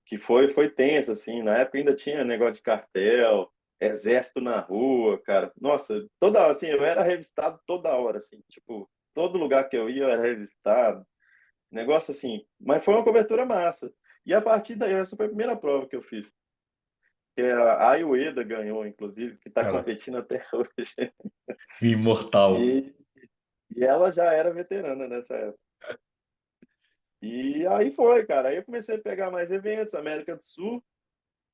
Speaker 2: que foi tenso, assim, na época ainda tinha negócio de cartel, exército na rua, cara. Nossa, assim, eu era revistado toda hora, assim, tipo, todo lugar que eu ia eu era revistado, negócio assim, mas foi uma cobertura massa. E a partir daí, essa foi a primeira prova que eu fiz, que a Ayueda ganhou, inclusive, que está
Speaker 1: Cara,
Speaker 2: competindo até hoje.
Speaker 1: imortal.
Speaker 2: E, e ela já era veterana nessa época. E aí foi, cara. Aí eu comecei a pegar mais eventos, América do Sul,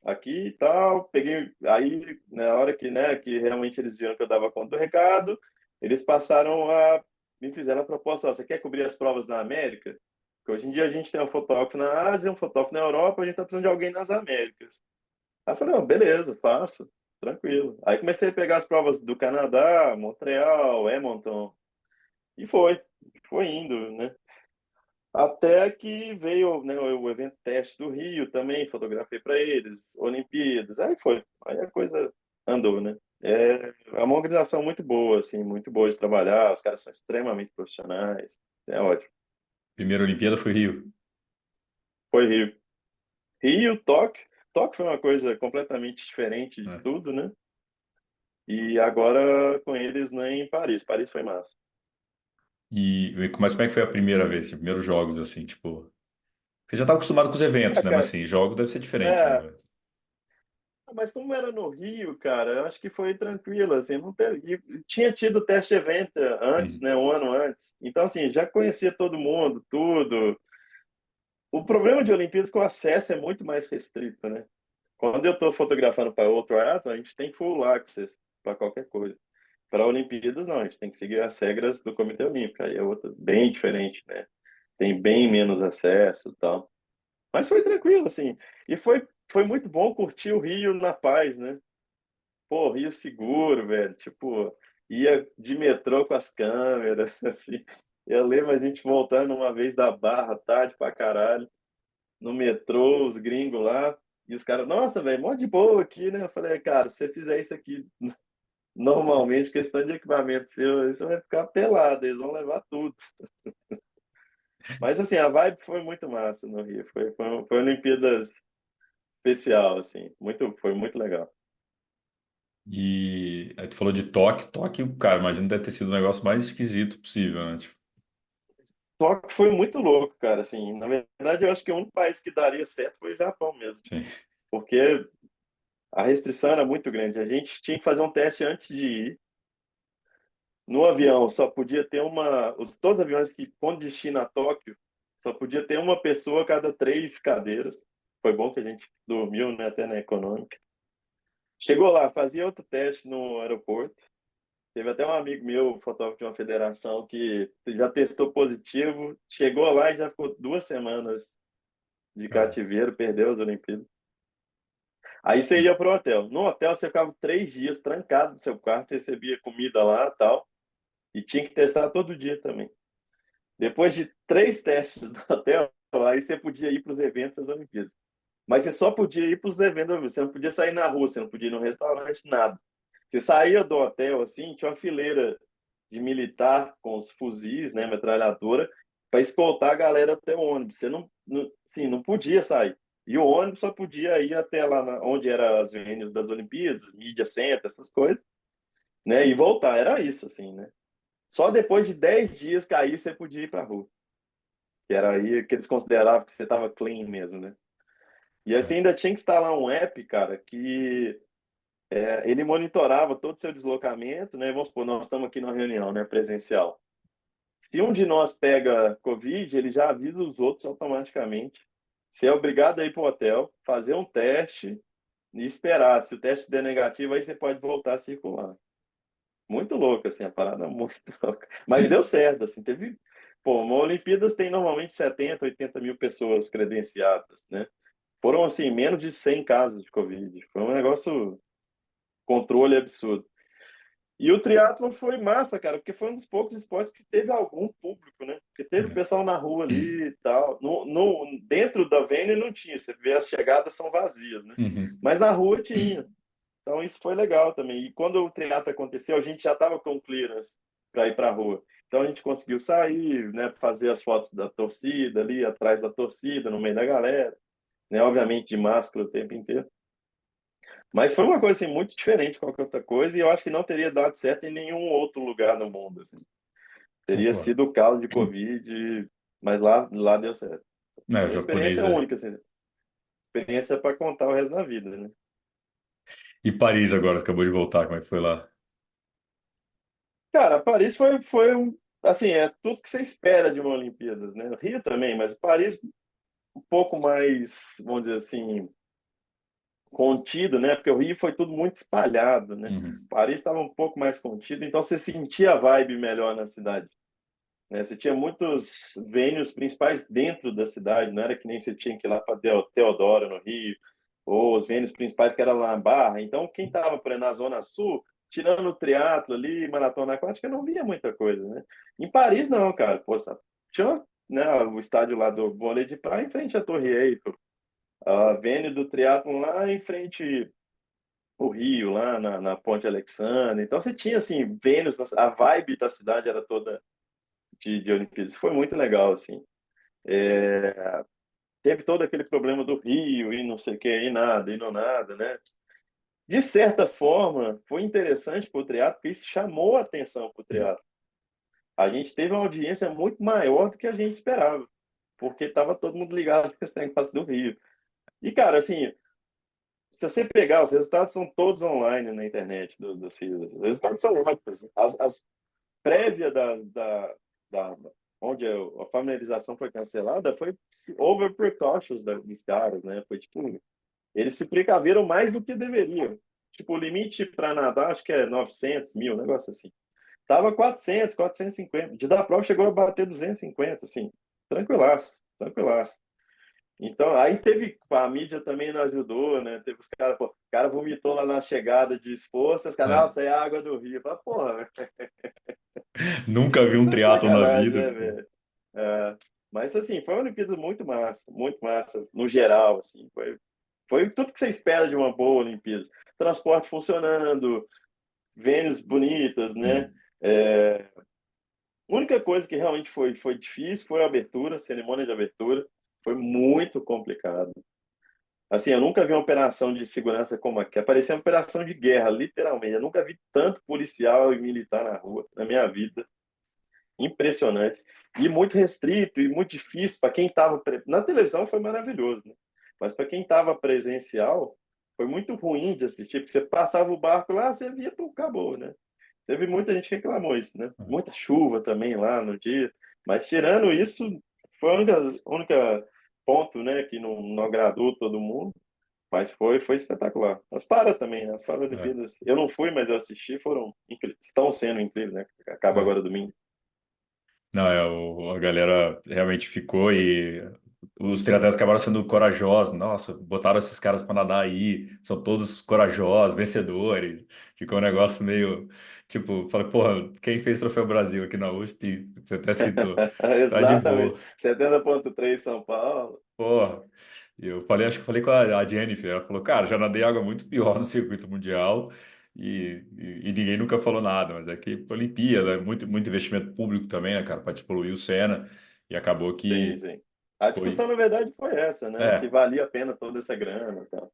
Speaker 2: aqui e tal. Peguei, aí na hora que, né, que realmente eles viram que eu dava conta do recado, eles passaram a, me fizeram a proposta, ó, você quer cobrir as provas na América? Porque hoje em dia a gente tem um fotógrafo na Ásia, um fotógrafo na Europa, a gente tá precisando de alguém nas Américas. Aí eu falei, não, beleza, faço, tranquilo. Aí comecei a pegar as provas do Canadá, Montreal, Edmonton, e foi indo, né? Até que veio, né, o evento teste do Rio também, fotografei para eles, Olimpíadas, aí foi. Aí a coisa andou, né? É uma organização muito boa, assim, muito boa de trabalhar, os caras são extremamente profissionais, é ótimo.
Speaker 1: Primeira Olimpíada foi Rio.
Speaker 2: Foi Rio. Rio, Tóquio. Tóquio foi uma coisa completamente diferente de
Speaker 1: Né?
Speaker 2: tudo, né? E agora com eles, né, em Paris. Paris foi massa.
Speaker 1: Mas como é que foi a primeira vez, os primeiros jogos, assim, tipo... Você já estava acostumado com os eventos,
Speaker 2: Ah,
Speaker 1: né? Mas,
Speaker 2: cara,
Speaker 1: assim, jogos deve ser diferente, né?
Speaker 2: é, mas como era no Rio, cara, eu acho que foi tranquilo, assim, não teve, e tinha tido teste event antes,
Speaker 1: Uhum.
Speaker 2: né, um ano antes. Então, assim, já conhecia todo mundo, tudo. O problema de Olimpíadas é que o acesso é muito mais restrito, né? Quando eu estou fotografando para outro ato, a gente tem full access para qualquer coisa. Para Olimpíadas, não, a gente tem que seguir as regras do Comitê Olímpico, aí é outra, bem diferente, né? Tem bem menos acesso e tal. Mas foi tranquilo, assim. E foi muito bom curtir o Rio na paz, né? Pô, Rio seguro, velho. Tipo, ia de metrô com as câmeras, assim. Eu lembro a gente voltando uma vez da Barra, tarde pra caralho, no metrô, os gringos lá, e os caras, nossa, velho, mó de boa aqui, né? Eu falei, cara, se você fizer isso aqui normalmente, questão de equipamento seu, você vai ficar pelado, eles vão levar tudo. Mas, assim, a vibe foi muito massa no Rio. Foi uma Olimpíadas especial, assim. Foi muito legal.
Speaker 1: E aí tu falou de Tóquio. Tóquio, cara, imagino que deve ter sido o negócio mais esquisito possível, né? Tipo,
Speaker 2: Só que foi muito louco, cara, assim. Na verdade, eu acho que o único país que daria certo foi o Japão mesmo.
Speaker 1: sim.
Speaker 2: Porque a restrição era muito grande. A gente tinha que fazer um teste antes de ir. No avião, só podia ter todos os aviões que com destino a Tóquio, só podia ter uma pessoa a cada 3 cadeiras. Foi bom que a gente dormiu, né, até na econômica. Chegou lá, fazia outro teste no aeroporto. Teve até um amigo meu, fotógrafo de uma federação, que já testou positivo. Chegou lá e já ficou 2 semanas de
Speaker 1: Cara,
Speaker 2: cativeiro, perdeu as Olimpíadas. Aí você ia pro hotel. No hotel você ficava 3 dias trancado no seu quarto, recebia comida lá e tal. E tinha que testar todo dia também. Depois de 3 testes no hotel, aí você podia ir para os eventos das Olimpíadas. Mas você só podia ir para os eventos, você não podia sair na rua, você não podia ir no restaurante, nada. Você saía do hotel, assim, tinha uma fileira de militar com os fuzis, né, metralhadora, para escoltar a galera até o ônibus. Você sim, não podia sair. E o ônibus só podia ir até lá onde eram as venues das Olimpíadas, Media Center, essas coisas, né, e voltar. Era isso, assim, né? Só depois de 10 dias cair, você podia ir para a rua. Que era aí que eles consideravam que você estava clean mesmo, né? E assim,
Speaker 1: cara.
Speaker 2: ainda tinha que instalar um app, cara, que ele monitorava todo o seu deslocamento, né? Vamos supor, nós estamos aqui numa reunião, né, presencial. Se um de nós pega Covid, ele já avisa os outros automaticamente. Você é obrigado a ir para o hotel, fazer um teste e esperar. Se o teste der negativo, aí você pode voltar a circular. Muito louco, assim, a parada muito louca. Mas deu certo, assim, teve... Pô, uma Olimpíadas tem normalmente 70, 80 mil pessoas credenciadas, né? Foram, assim, menos de 100 casos de Covid. Foi um negócio, controle absurdo. E o triatlon foi massa, cara, porque foi um dos poucos esportes que teve algum público, né? Porque teve o
Speaker 1: É.
Speaker 2: pessoal na rua ali e tal. Dentro da Vênia não tinha, você vê as chegadas são vazias, né?
Speaker 1: Uhum.
Speaker 2: Mas na rua tinha. Então isso foi legal também. E quando o triatlo aconteceu, a gente já estava com clearance para ir para a rua. Então a gente conseguiu sair, né, fazer as fotos da torcida ali, atrás da torcida, no meio da galera, né, obviamente de máscara o tempo inteiro. Mas foi uma coisa assim muito diferente de qualquer outra coisa e eu acho que não teria dado certo em nenhum outro lugar no mundo, assim. Teria
Speaker 1: Concordo.
Speaker 2: sido o caos de Covid, mas lá deu certo.
Speaker 1: É, o
Speaker 2: Foi uma
Speaker 1: japonês
Speaker 2: experiência
Speaker 1: é.
Speaker 2: única, assim. Experiência para contar o resto da vida, né?
Speaker 1: E Paris agora, acabou de voltar, como é que foi lá?
Speaker 2: Cara, Paris foi assim, é tudo que você espera de uma Olimpíadas, né? O Rio também, mas Paris um pouco mais, vamos dizer assim, contido, né? Porque o Rio foi tudo muito espalhado, né?
Speaker 1: Uhum.
Speaker 2: Paris estava um pouco mais contido, então você sentia a vibe melhor na cidade, né? Você tinha muitos venues principais dentro da cidade, não era que nem você tinha que ir lá para Teodoro, no Rio, ou os venues principais que eram lá na Barra. Então, quem estava na Zona Sul, tirando o triatlo ali, maratona aquática, não via muita coisa, né? Em Paris, não, cara. Pô, sabe? Tinha, né, o estádio lá do vôlei de praia em frente à Torre Eiffel, a Venue do triatlon lá em frente ao Rio, lá na Ponte Alexandre. Então, você tinha, assim, venues, a vibe da cidade era toda de Olimpíadas. Foi muito legal, assim. Teve todo aquele problema do Rio e não sei o que, e nada, e não nada, né? De certa forma, foi interessante para o triatlo, porque isso chamou a atenção para o
Speaker 1: Sim.
Speaker 2: triatlo. A gente teve uma audiência muito maior do que a gente esperava, porque estava todo mundo ligado com esse negócio do Rio. E, cara, assim, se você pegar, os resultados são todos online na internet do CISA. Os resultados são ótimos. As prévias da onde a familiarização foi cancelada foi over precautions dos caras, né? Foi tipo, eles se precaveram mais do que deveriam. Tipo, o limite para nadar, acho que é 900 mil, um negócio assim. Tava 400, 450. De dar prova chegou a bater 250, assim. Tranquilaço, tranquilaço. Então, aí teve, a mídia também não ajudou, né? Teve os caras, pô, o cara vomitou lá na chegada de esforço, os caras,
Speaker 1: É.
Speaker 2: nossa, é água do rio. Fala, porra,
Speaker 1: Nunca vi um
Speaker 2: tá
Speaker 1: triatlo na
Speaker 2: sacanagem,
Speaker 1: vida.
Speaker 2: né, velho? É, mas, assim, foi uma Olimpíada muito massa, no geral, assim. Foi tudo que você espera de uma boa Olimpíada. Transporte funcionando, Vênus bonitas, né?
Speaker 1: Sim.
Speaker 2: É, a única coisa que realmente foi difícil foi a abertura, a cerimônia de abertura. Foi muito complicado. Assim, eu nunca vi uma operação de segurança como aqui. Parecia uma operação de guerra, literalmente. Eu nunca vi tanto policial e militar na rua na minha vida. Impressionante. E muito restrito e muito difícil para quem estava. Na televisão foi maravilhoso, né? Mas para quem estava presencial, foi muito ruim de assistir, porque você passava o barco lá, você via, pô, acabou, né? Teve muita gente que reclamou isso, né? Muita chuva também lá no dia. Mas tirando isso, foi a única ponto, né, que não agradou todo mundo. Mas foi espetacular. As para também, né? As
Speaker 1: É,
Speaker 2: Paralimpíadas. Eu não fui, mas eu assisti, foram estão sendo incríveis, né? Acaba
Speaker 1: é.
Speaker 2: agora domingo.
Speaker 1: Não, a galera realmente ficou e os triatletas acabaram sendo corajosos. Nossa, botaram esses caras para nadar aí, são todos corajosos, vencedores. Ficou um negócio meio tipo, falei, porra, quem fez Troféu Brasil aqui na USP? Você até citou, tá de
Speaker 2: Exatamente.
Speaker 1: boa.
Speaker 2: 70,3 São Paulo.
Speaker 1: Porra. E eu falei, acho que eu falei com a Jennifer, ela falou, cara, já nadei água muito pior no circuito mundial e ninguém nunca falou nada, mas é que Olimpíada, muito investimento público também, né, cara, para despoluir o Sena, e acabou
Speaker 2: Sim,
Speaker 1: que
Speaker 2: sim. A discussão,
Speaker 1: foi,
Speaker 2: na verdade, foi essa, né? Se
Speaker 1: é,
Speaker 2: valia a pena toda essa grana e tal.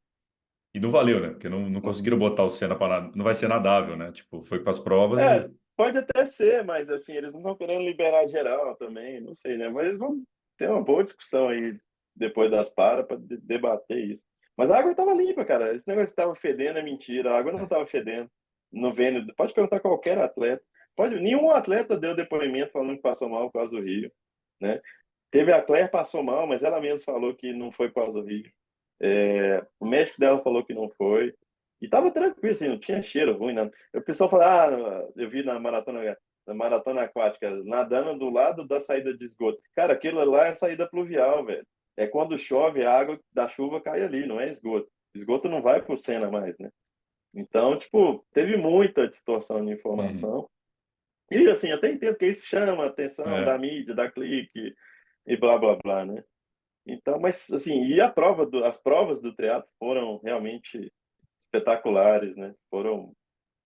Speaker 1: e não valeu, né, porque não conseguiram botar o Sena para, não vai ser nadável, né, tipo, foi para as provas
Speaker 2: É,
Speaker 1: e,
Speaker 2: pode até ser, mas assim, eles não estão querendo liberar geral também, não sei, né? Mas vamos ter uma boa discussão aí depois das para debater isso. Mas a água estava limpa, cara. Esse negócio estava fedendo é mentira. A água não estava fedendo. No vendo, pode perguntar a qualquer atleta. Nenhum atleta deu depoimento falando que passou mal por causa do Rio, né? Teve a Claire passou mal, mas ela mesma falou que não foi por causa do Rio. O médico dela falou que não foi. E tava tranquilo, assim, não tinha cheiro ruim, não. O pessoal fala, eu vi na maratona aquática, nadando do lado da saída de esgoto. Cara, aquilo lá é saída pluvial, velho. É quando chove, a água da chuva cai ali, não é esgoto. Esgoto não vai pro Sena mais, né? Então, tipo, teve muita distorção de
Speaker 1: uhum,
Speaker 2: informação. E, assim, até entendo que isso chama a atenção da
Speaker 1: é,
Speaker 2: mídia, da clique e blá, blá, blá, né? Então, mas assim, e as provas do triatlo foram realmente espetaculares, né?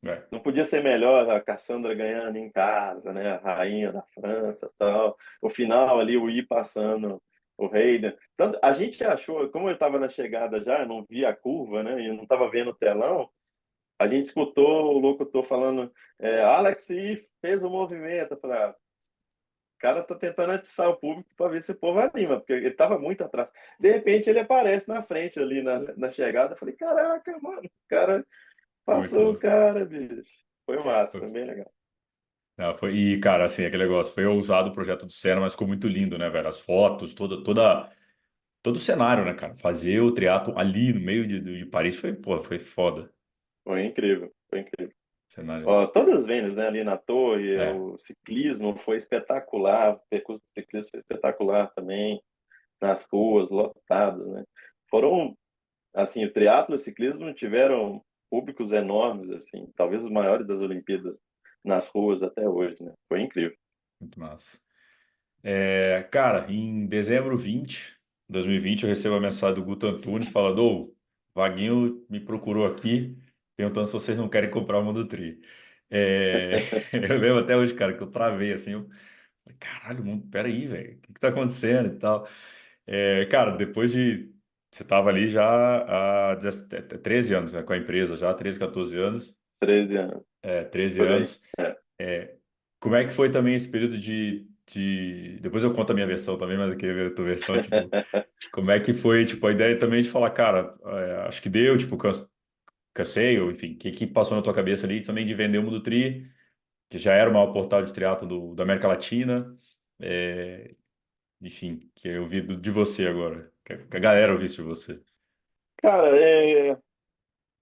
Speaker 1: é,
Speaker 2: Não podia ser melhor a Cassandra ganhando em casa, né? A rainha da França, tal. O final ali, o I passando o rei, né? Tanto, a gente achou, como eu estava na chegada já, eu não via a curva, né? E eu não estava vendo o telão. A gente escutou o locutor falando, Alex I fez o movimento. Eu falei, cara tá tentando atiçar o público para ver se o povo anima, porque ele tava muito atrás. De repente ele aparece na frente ali na chegada. Eu falei, caraca, mano, o cara
Speaker 1: muito
Speaker 2: passou o
Speaker 1: louco.
Speaker 2: cara, bicho. Foi massa, foi bem legal.
Speaker 1: E, cara, assim, aquele negócio, foi ousado o projeto do Senna, mas ficou muito lindo, né, velho? As fotos, todo o cenário, né, cara? Fazer o triatlo ali no meio de Paris foi, pô, foi foda.
Speaker 2: Foi incrível, foi incrível.
Speaker 1: Cenário.
Speaker 2: Ó, todas as vendas, né, ali na torre,
Speaker 1: É,
Speaker 2: o ciclismo foi espetacular, o percurso do ciclismo foi espetacular também, nas ruas lotadas, né? Foram, assim, o triatlo e o ciclismo tiveram públicos enormes, assim, talvez os maiores das Olimpíadas nas ruas até hoje, né? Foi incrível.
Speaker 1: muito massa. Cara, em dezembro 2020, eu recebo a mensagem do Guto Antunes falando: Ô, Vaguinho me procurou aqui, perguntando se vocês não querem comprar o Mundo Tri. É, eu lembro até hoje, cara, que eu travei assim. Eu falei, caralho, mundo, peraí, velho, o que que tá acontecendo e tal? Cara, depois de. Você tava ali já há 13 anos, né, com a empresa, já 13, 14 anos,
Speaker 2: 13 anos,
Speaker 1: 13
Speaker 2: por aí.
Speaker 1: anos.
Speaker 2: É.
Speaker 1: Como é que foi também esse período Depois eu conto a minha versão também, mas eu queria ver a tua versão, tipo, como é que foi, tipo, a ideia também de falar, cara, acho que deu, tipo, cansei, ou enfim, o que que passou na tua cabeça ali também de vender o Mundo Tri, que já era o maior portal de triatlo da América Latina, é, enfim, que eu vi de você agora, que a galera ouvisse de você.
Speaker 2: Cara,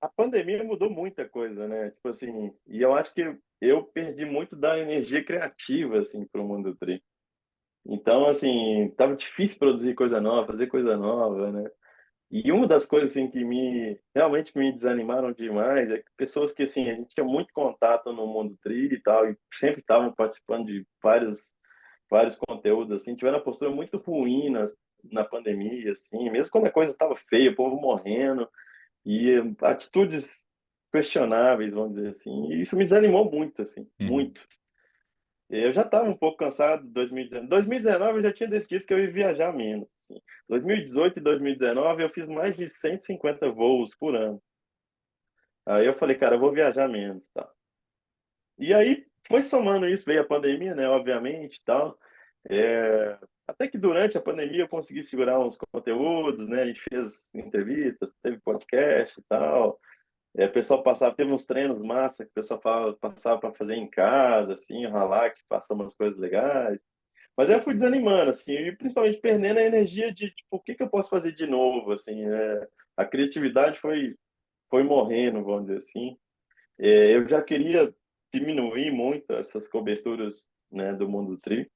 Speaker 2: a pandemia mudou muita coisa, né? Tipo assim, e eu acho que eu perdi muito da energia criativa, assim, para o mundo tri. Então, assim, tava difícil produzir coisa nova, fazer coisa nova, né? E uma das coisas, assim, que realmente me desanimaram demais é que pessoas que, assim, a gente tinha muito contato no mundo tri e tal, e sempre estavam participando de vários conteúdos, assim, tiveram uma postura muito ruim na pandemia, assim, mesmo quando a coisa tava feia, o povo morrendo, e atitudes questionáveis, vamos dizer assim. E isso me desanimou muito, assim,
Speaker 1: Uhum.
Speaker 2: muito. Eu já estava um pouco cansado de 2019. 2019 eu já tinha decidido que eu ia viajar menos. Assim. 2018 e 2019 eu fiz mais de 150 voos por ano. Aí eu falei, cara, eu vou viajar menos, tá? E aí foi somando isso, veio a pandemia, né, obviamente, tal. Até que durante a pandemia eu consegui segurar uns conteúdos, né? A gente fez entrevistas, teve podcast e tal. O pessoal passava, teve uns treinos massa que o pessoal passava para fazer em casa, assim, ralar, que passou umas coisas legais. Mas aí eu fui desanimando, assim, e principalmente perdendo a energia de, tipo, o que que eu posso fazer de novo, assim, a criatividade foi morrendo, vamos dizer assim. Eu já queria diminuir muito essas coberturas, né, do mundo tri.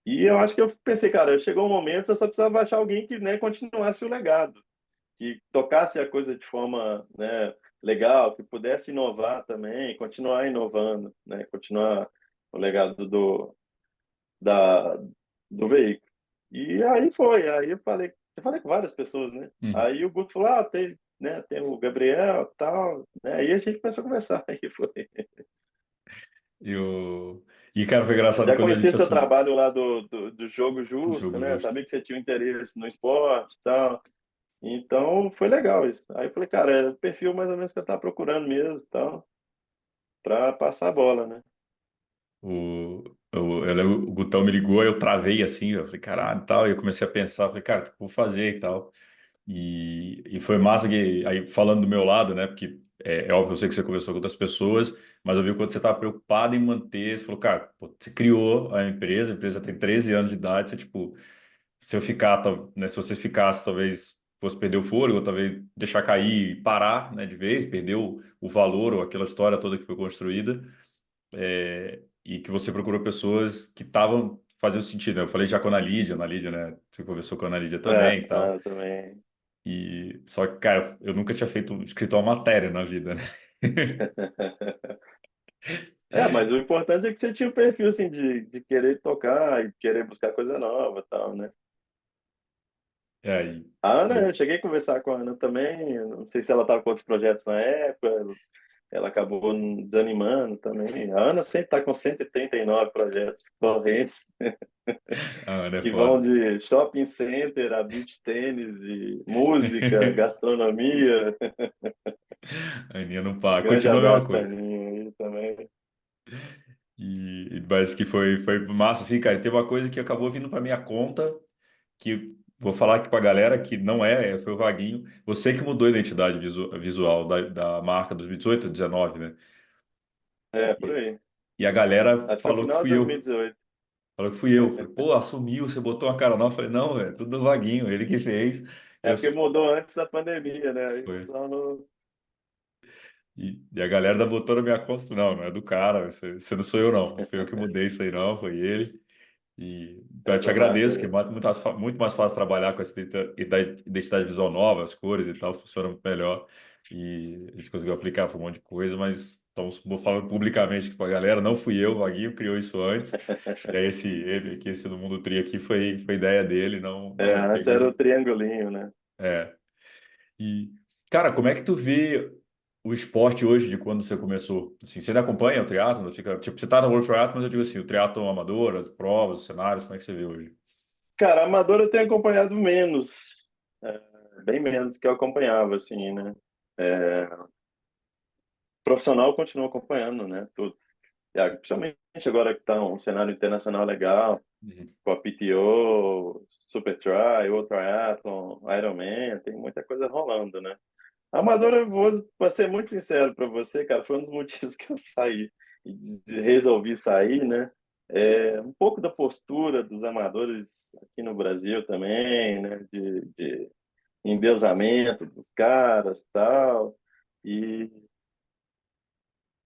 Speaker 2: E eu acho que eu pensei, cara, chegou um momento, eu só precisava achar alguém que, né, continuasse o legado, que tocasse a coisa de forma, né, legal, que pudesse inovar também, continuar inovando, né, continuar o legado da, do veículo. E aí foi, aí eu falei com várias pessoas, né?
Speaker 1: Uhum.
Speaker 2: Aí o Guto falou, tem, né, tem o Gabriel, tal, né? Aí a gente começou a conversar, aí foi.
Speaker 1: E, cara, foi engraçado
Speaker 2: Já
Speaker 1: quando a
Speaker 2: conhecia
Speaker 1: gente
Speaker 2: seu
Speaker 1: assumiu
Speaker 2: trabalho lá do Jogo
Speaker 1: o
Speaker 2: Justo,
Speaker 1: jogo
Speaker 2: né?
Speaker 1: justo.
Speaker 2: Sabia que você tinha um interesse no esporte, tal. Então foi legal isso. Aí eu falei, cara, é o perfil mais ou menos que eu tava procurando mesmo, tal, para passar a bola, né?
Speaker 1: Eu lembro, o Gutão me ligou, eu travei assim, eu falei, caralho, e tal, e eu comecei a pensar, falei, cara, o que eu vou fazer e tal. E foi massa que, aí falando do meu lado, né, porque é óbvio, eu sei que você conversou com outras pessoas, mas eu vi o quanto você estava preocupado em manter, você falou, cara, pô, você criou a empresa tem 13 anos de idade, você, tipo, se eu ficar, né, se você ficasse, talvez fosse perder o fôlego, ou talvez deixar cair e parar, né, de vez, perder o valor ou aquela história toda que foi construída e que você procurou pessoas que estavam fazendo sentido, né? Eu falei já com a Ana Lídia, né? Você conversou com a Ana Lídia também e tal.
Speaker 2: Também.
Speaker 1: E só que, cara, eu nunca tinha escrito uma matéria na vida, né?
Speaker 2: Mas o importante é que você tinha o perfil assim de querer tocar e querer buscar coisa nova, e tal, né?
Speaker 1: E aí,
Speaker 2: A Ana, eu
Speaker 1: eu,
Speaker 2: cheguei a conversar com a Ana também, eu não sei se ela estava com outros projetos na época, ela acabou desanimando também. A Ana sempre está com 139 projetos correntes,
Speaker 1: a Ana é
Speaker 2: que vão
Speaker 1: foda.
Speaker 2: de shopping center a beach tênis e música, gastronomia.
Speaker 1: A Aninha não para,
Speaker 2: Grande
Speaker 1: continua a mesma
Speaker 2: abraço para a
Speaker 1: coisa.
Speaker 2: Aninha aí também.
Speaker 1: Mas que foi massa, assim, cara. E teve uma coisa que acabou vindo para minha conta, que vou falar aqui pra galera que não foi o Vaguinho. Você que mudou a identidade visual da marca 2018, 19, né?
Speaker 2: Por aí.
Speaker 1: E a galera
Speaker 2: Acho que foi
Speaker 1: falou que
Speaker 2: final de
Speaker 1: fui eu.
Speaker 2: 2018.
Speaker 1: Falou que fui eu. Falei, pô, assumiu, você botou uma cara nova. Eu falei, não, velho, tudo do Vaguinho, ele que fez.
Speaker 2: É
Speaker 1: Eu,
Speaker 2: porque mudou antes da pandemia, né? Aí o
Speaker 1: foi.
Speaker 2: pessoal não...
Speaker 1: E a galera da botou na minha conta, falou, não, não é do cara, você não sou eu não, não fui eu que mudei isso aí não, foi ele. E eu te
Speaker 2: Essa marca
Speaker 1: agradeço, que é
Speaker 2: aí.
Speaker 1: muito mais fácil trabalhar com essa identidade visual nova, as cores e tal, funciona muito melhor. E a gente conseguiu aplicar para um monte de coisa, mas estamos falando publicamente para a galera, não fui eu, o Vaguinho criou isso antes. E aí ele aqui, esse do Mundo Tri aqui, foi ideia dele, não,
Speaker 2: É,
Speaker 1: não
Speaker 2: antes
Speaker 1: peguei
Speaker 2: era o
Speaker 1: de...
Speaker 2: triangulinho, né?
Speaker 1: É. E, cara, como é que tu vê o esporte hoje de quando você começou? Assim, você ainda acompanha o triatlo? Fica, tipo, você tá no World Triathlon, mas eu digo assim, o triatlo amador, as provas, os cenários, como é que você vê hoje?
Speaker 2: Cara, amador eu tenho acompanhado menos, bem menos que eu acompanhava, assim, né? É, profissional eu continuo acompanhando, né? Tudo. Principalmente agora que tá um cenário internacional legal,
Speaker 1: Uhum.
Speaker 2: com a PTO, Super Tri, World Triathlon, Ironman, tem muita coisa rolando, né? Amador, eu vou, pra ser muito sincero para você, cara, foi um dos motivos que eu saí e resolvi sair, né? Um pouco da postura dos amadores aqui no Brasil também, né? De endeusamento dos caras, tal. E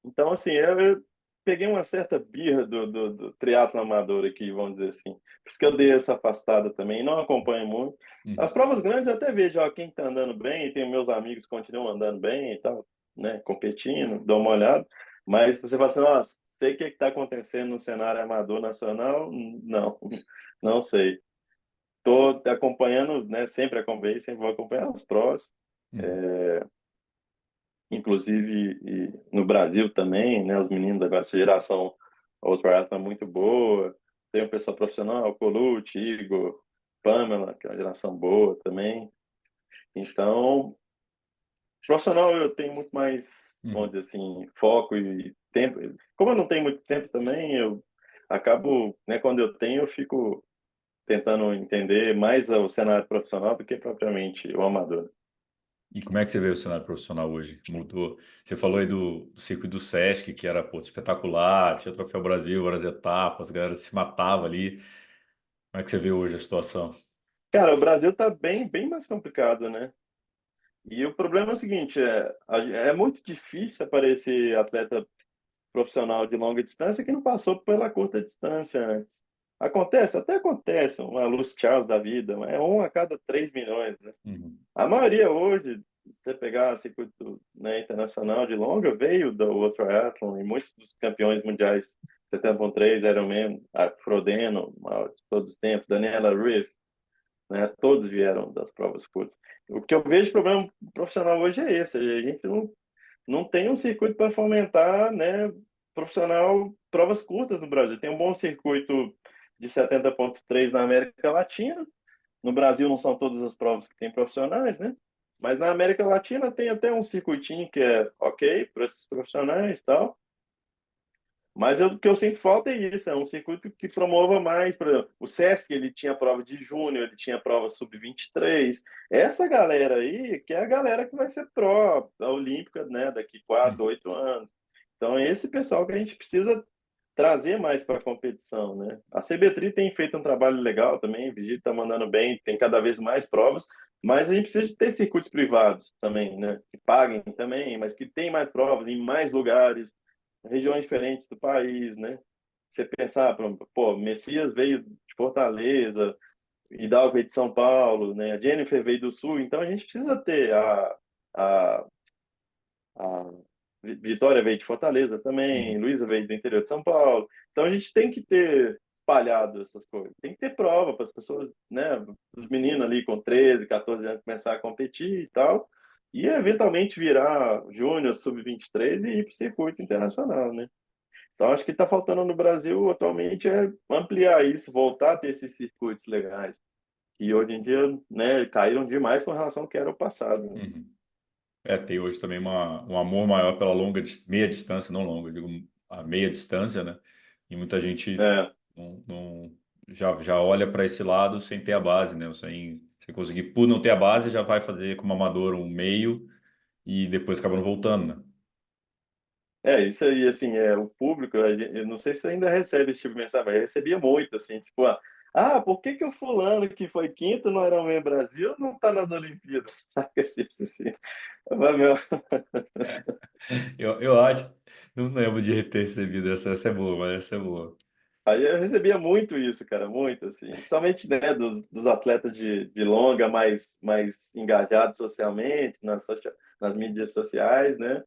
Speaker 2: então, assim, eu peguei uma certa birra do triatlo amador aqui, vamos dizer assim. Por isso que eu dei essa afastada também, não acompanho muito. As
Speaker 1: Uhum.
Speaker 2: provas grandes eu até vejo, ó, quem está andando bem, e tem meus amigos que continuam andando bem e tal, né, competindo, dou uma olhada. Mas você fala assim, ó, sei o que está acontecendo no cenário amador nacional? Não, não sei. Estou acompanhando, né, sempre acompanhei, sempre vou acompanhar os prós.
Speaker 1: Uhum.
Speaker 2: Inclusive no Brasil também, né? Os meninos agora, essa geração Ultra tá muito boa. Tem um pessoal profissional, Colucci, Igor, Pamela, que é uma geração boa também. Então, profissional eu tenho muito mais, vamos
Speaker 1: Uhum.
Speaker 2: dizer assim, foco e tempo. Como eu não tenho muito tempo também, eu acabo, né, quando eu tenho, eu fico tentando entender mais o cenário profissional do que propriamente o amador.
Speaker 1: E como é que você vê o cenário profissional hoje? Mudou? Você falou aí do circuito do Sesc, que era, pô, espetacular, tinha o Troféu Brasil, várias etapas, a galera se matava ali. Como é que você vê hoje a situação?
Speaker 2: Cara, o Brasil tá bem mais complicado, né? E o problema é o seguinte, é muito difícil aparecer atleta profissional de longa distância que não passou pela curta distância antes. Acontece, até acontece, uma Lucy Charles da vida, mas é um a cada 3 milhões, né?
Speaker 1: Uhum.
Speaker 2: A maioria hoje, se você pegar o circuito, né, internacional de longa, veio do World Triathlon e muitos dos campeões mundiais, 70.3, Ironman, a Frodeno, maior de todos os tempos, Daniela Riff, né? Todos vieram das provas curtas. O que eu vejo de problema profissional hoje é esse, a gente não tem um circuito para fomentar, né, profissional provas curtas no Brasil. Tem um bom circuito de 70.3 na América Latina. No Brasil não são todas as provas que tem profissionais, né? Mas na América Latina tem até um circuitinho que é ok para esses profissionais e tal. Mas o que eu sinto falta é isso, é um circuito que promova mais, por exemplo, o Sesc, ele tinha prova de júnior, ele tinha prova sub-23. Essa galera aí, que é a galera que vai ser pró, a olímpica, né, daqui 4,
Speaker 1: Uhum.
Speaker 2: 8 anos. Então, é esse pessoal que a gente precisa trazer mais para a competição, né? A CBTRI tem feito um trabalho legal também, o Vigito está mandando bem, tem cada vez mais provas, mas a gente precisa de ter circuitos privados também, né? Que paguem também, mas que tem mais provas em mais lugares, regiões diferentes do país, né? Você pensar, pô, Messias veio de Fortaleza, Hidalgo veio de São Paulo, né? A Jennifer veio do Sul, então a gente precisa ter a, a Vitória veio de Fortaleza também,
Speaker 1: Uhum.
Speaker 2: Luísa veio do interior de São Paulo. Então a gente tem que ter espalhado essas coisas. Tem que ter prova para as pessoas, né? Os meninos ali com 13, 14 anos começar a competir e tal. E eventualmente virar júnior, sub-23 e ir para o circuito internacional, né? Então, acho que está faltando no Brasil atualmente é ampliar isso, voltar a ter esses circuitos legais, que hoje em dia, né, caíram demais com relação ao que era o passado, né?
Speaker 1: Uhum. É, tem hoje também um amor maior pela meia distância, não longa, eu digo a meia distância, né? E muita gente
Speaker 2: É,
Speaker 1: já olha para esse lado sem ter a base, né? Sem conseguir, por não ter a base, já vai fazer como amador um meio e depois acaba não voltando, né?
Speaker 2: Isso aí, assim, o público, eu não sei se ainda recebe esse tipo de mensagem, mas eu recebia muito, assim, tipo, por que que o fulano que foi quinto no Ironman Brasil não tá nas Olimpíadas? Sabe assim? Eu falei, meu,
Speaker 1: Eu acho, não lembro de ter recebido essa é boa, mas essa é boa.
Speaker 2: Aí eu recebia muito isso, cara, muito, assim, principalmente, né, dos atletas de longa, mais engajados socialmente, nas mídias sociais, né?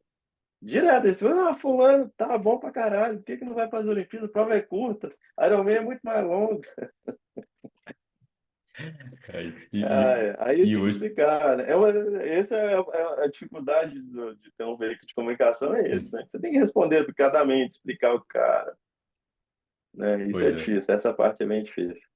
Speaker 2: Direto, eles falam, fulano, tá bom pra caralho, por que que não vai para as Olimpíadas? A prova é curta, Ironman é muito mais longo. Aí eu
Speaker 1: E
Speaker 2: tinha que
Speaker 1: hoje,
Speaker 2: explicar, né? Essa é a dificuldade de ter um veículo de comunicação, é esse, né? Você tem que responder educadamente, explicar o cara, né? Isso
Speaker 1: pois
Speaker 2: é
Speaker 1: é,
Speaker 2: difícil, essa parte é bem difícil.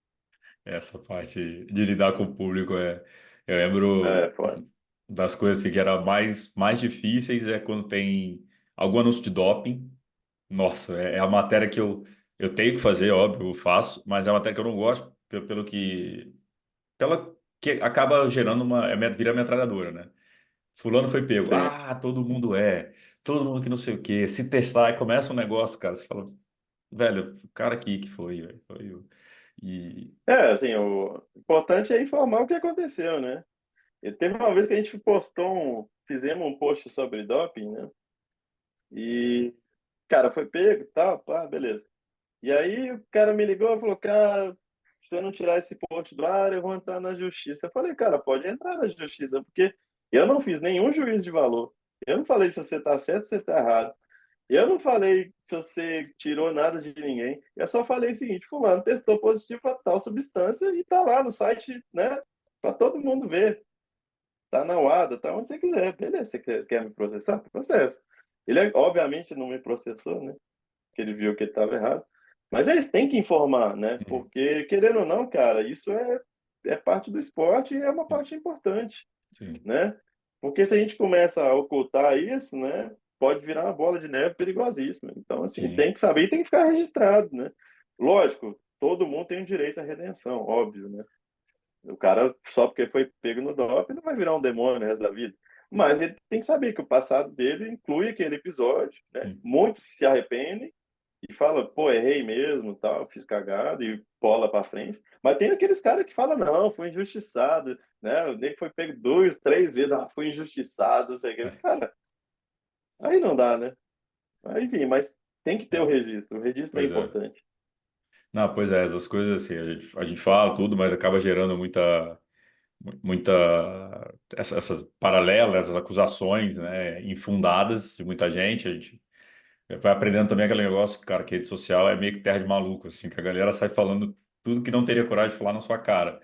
Speaker 1: essa parte de lidar com o público é. Eu lembro
Speaker 2: Foda.
Speaker 1: das coisas assim, que era mais difíceis é quando tem algum anúncio de doping. Nossa, é a matéria que eu tenho que fazer, óbvio, eu faço, mas é uma matéria que eu não gosto, pela que acaba gerando vira metralhadora, né? Fulano foi pego.
Speaker 2: Sim.
Speaker 1: Todo mundo todo mundo que não sei o quê. Se testar, aí começa um negócio, cara, você fala, velho, o cara aqui que foi, velho, foi o. E.
Speaker 2: Assim, o importante é informar o que aconteceu, né? E teve uma vez que a gente fizemos um post sobre doping, né? E, cara, foi pego e tal, pá, beleza. E aí o cara me ligou e falou, cara, se eu não tirar esse post do ar, eu vou entrar na justiça. Eu falei, cara, pode entrar na justiça, porque eu não fiz nenhum juízo de valor. Eu não falei se você tá certo, se você tá errado. Eu não falei se você tirou nada de ninguém. Eu só falei o seguinte, fulano testou positivo para tal substância e tá lá no site, né, para todo mundo ver. Tá na UADA, tá onde você quiser. Beleza, você quer me processar? Processo. Ele, obviamente, não me processou, né? Porque ele viu que ele estava errado. Mas eles têm que informar, né?
Speaker 1: Uhum.
Speaker 2: Porque, querendo ou não, cara, isso é parte do esporte e é uma parte importante,
Speaker 1: Sim,
Speaker 2: né? Porque se a gente começa a ocultar isso, né? Pode virar uma bola de neve perigosíssima. Então, assim,
Speaker 1: sim,
Speaker 2: tem que saber e tem que ficar registrado, né? Lógico, todo mundo tem o direito à redenção, óbvio, né? O cara, só porque foi pego no doping, não vai virar um demônio no resto da vida. Mas ele tem que saber que o passado dele inclui aquele episódio, né?
Speaker 1: sim.
Speaker 2: Muitos se arrependem e falam, pô, errei mesmo, tal, fiz cagada e bola para frente. Mas tem aqueles caras que falam, não, foi injustiçado, né? O nego foi pego duas, três vezes, foi injustiçado, não sei o quê.
Speaker 1: É,
Speaker 2: Cara, aí não dá, né? Aí, enfim, mas tem que ter
Speaker 1: é,
Speaker 2: o registro é
Speaker 1: pois é.
Speaker 2: importante.
Speaker 1: Não, pois é, essas coisas assim, a gente fala tudo, mas acaba gerando muita essas paralelas, essas acusações, né, infundadas de muita gente. A gente vai aprendendo também aquele negócio, cara, que rede social é meio que terra de maluco, assim, que a galera sai falando tudo que não teria coragem de falar na sua cara.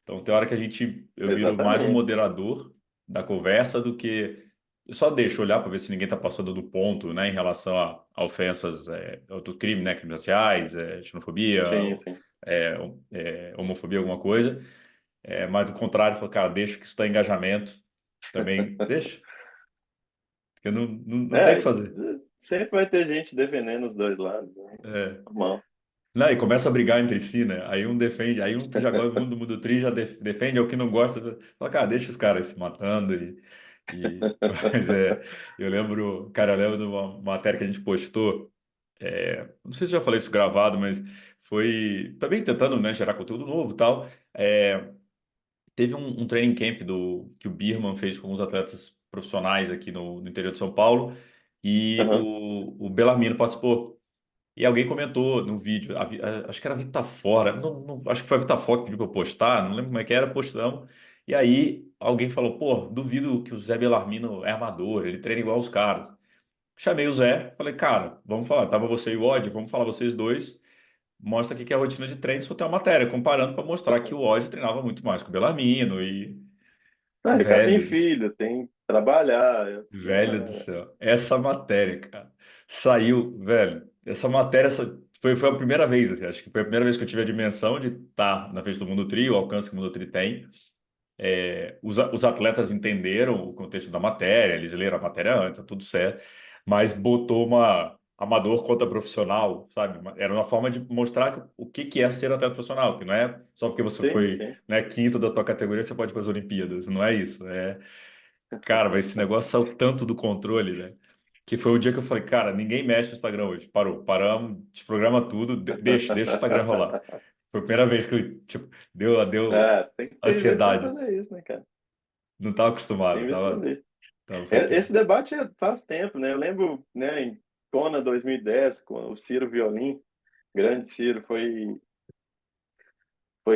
Speaker 1: Então tem hora que eu viro mais um
Speaker 2: Exatamente.
Speaker 1: moderador da conversa do que eu só deixo olhar para ver se ninguém está passando do ponto, né, em relação a ofensas, outro crime, né, crimes raciais, xenofobia,
Speaker 2: Sim, sim.
Speaker 1: é, homofobia, alguma coisa. Mas do contrário, falo, cara, deixa que isso dá engajamento. Também deixa, porque não tem o que
Speaker 2: É,
Speaker 1: fazer.
Speaker 2: sempre vai ter gente defendendo os dois lados, né?
Speaker 1: É.
Speaker 2: Normal.
Speaker 1: Não, e começa a brigar entre si, né? Aí um defende, aí um que já gosta do mundo tri já defende, é o que não gosta, fala, cara, deixa os caras se matando mas eu lembro de uma matéria que a gente postou, não sei se eu já falei isso gravado, mas foi também tentando, né, gerar conteúdo novo e tal. Teve um training camp que o Birman fez com alguns atletas profissionais aqui no interior de São Paulo e
Speaker 2: Aham.
Speaker 1: o Bellarmino participou. E alguém comentou no vídeo, acho que era a Vitor Fora, acho que foi a Vitor Fora que pediu para eu postar, não lembro como é que era, postamos. E aí alguém falou, pô, duvido que o Zé Bellarmino é amador, ele treina igual os caras. Chamei o Zé, falei, cara, vamos falar, tava você e o Odd, vamos falar vocês dois, mostra aqui que é a rotina de treino, só tem uma matéria, comparando para mostrar que o Odd treinava muito mais que o Bellarmino e,
Speaker 2: Ah, o cara tem
Speaker 1: velho,
Speaker 2: filho, tem que trabalhar, assim,
Speaker 1: velho do céu. Essa matéria, cara, saiu, velho. Essa matéria foi a primeira vez, assim, acho que foi a primeira vez que eu tive a dimensão de estar na frente do Mundo Tri, o alcance que o Mundo Tri tem. Os atletas entenderam o contexto da matéria, eles leram a matéria antes, tá tudo certo, mas botou uma amador contra profissional, sabe? Era uma forma de mostrar o que é ser atleta profissional, que não é só porque você
Speaker 2: sim,
Speaker 1: foi,
Speaker 2: sim.
Speaker 1: né, quinto da tua categoria, você pode ir para as Olimpíadas. Não é isso. Cara, mas esse negócio saiu tanto do controle, né? que foi o dia que eu falei, cara, ninguém mexe no Instagram hoje. Parou, paramos, desprograma tudo, deixa o Instagram rolar. Foi a primeira vez que eu, tipo, deu
Speaker 2: Tem que ter investido
Speaker 1: ansiedade.
Speaker 2: em fazer isso, né, cara?
Speaker 1: Não estava
Speaker 2: Tem
Speaker 1: acostumado,
Speaker 2: que investir em
Speaker 1: tava,
Speaker 2: fazer.
Speaker 1: foi
Speaker 2: Esse
Speaker 1: tenso.
Speaker 2: debate faz tempo, né? Eu lembro, né, em Kona 2010, com o Ciro Violim, grande Ciro, foi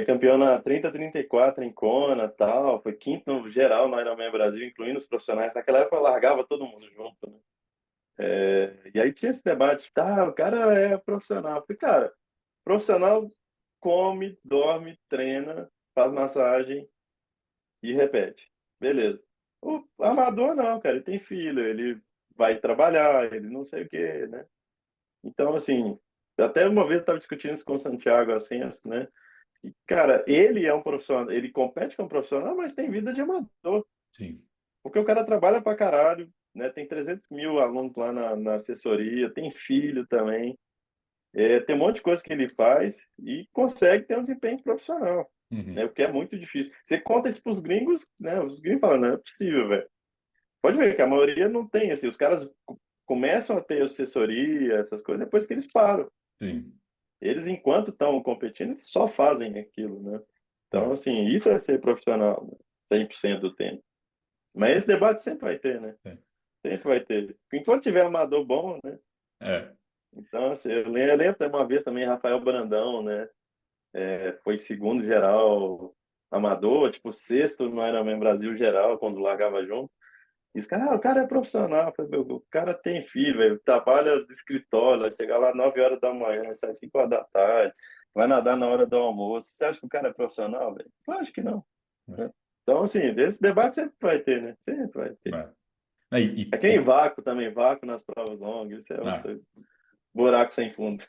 Speaker 2: campeão na 30-34 em Kona, tal, foi quinto no geral no Ironman Brasil, incluindo os profissionais. Naquela época largava todo mundo junto, né? E aí tinha esse debate, tá, o cara é profissional. Eu falei, cara, profissional come, dorme, treina, faz massagem e repete. Beleza. O amador não, cara, ele tem filho, ele vai trabalhar, ele não sei o quê, né? Então, assim, até uma vez eu estava discutindo isso com o Santiago Ascenso, né? E, cara, ele é um profissional, ele compete como profissional, mas tem vida de amador,
Speaker 1: Sim.
Speaker 2: porque o cara trabalha pra caralho, né? Tem 300 mil alunos lá na assessoria, tem filho também, tem um monte de coisa que ele faz e consegue ter um desempenho profissional, né?
Speaker 1: Uhum.
Speaker 2: O que é muito difícil. Você conta isso pros gringos, né? Os gringos falam, não é possível, velho. Pode ver que a maioria não tem, assim, os caras começam a ter assessoria, essas coisas, depois que eles param.
Speaker 1: Sim.
Speaker 2: Eles, enquanto estão competindo, eles só fazem aquilo, né? Então,
Speaker 1: É.
Speaker 2: assim, isso é ser profissional, né? 100% do tempo. Mas esse debate sempre vai ter, né?
Speaker 1: É.
Speaker 2: Sempre vai ter. Enquanto tiver amador bom, né?
Speaker 1: É.
Speaker 2: Então, assim, eu lembro de uma vez também Rafael Brandão, né? Foi segundo geral amador, tipo sexto no Ironman Brasil geral, quando largava junto. E os caras, o cara é profissional. Eu falei, meu, o cara tem filho, velho, trabalha no escritório, vai chegar lá 9 horas da manhã, sai 5 horas da tarde, vai nadar na hora do almoço. Você acha que o cara é profissional, velho? Eu acho que não,
Speaker 1: É.
Speaker 2: né? Então, assim, esse debate sempre vai ter, né? Sempre vai ter.
Speaker 1: É. É,
Speaker 2: É que nem vácuo também, vácuo nas provas longas, isso é
Speaker 1: ah,
Speaker 2: outro buraco sem fundo.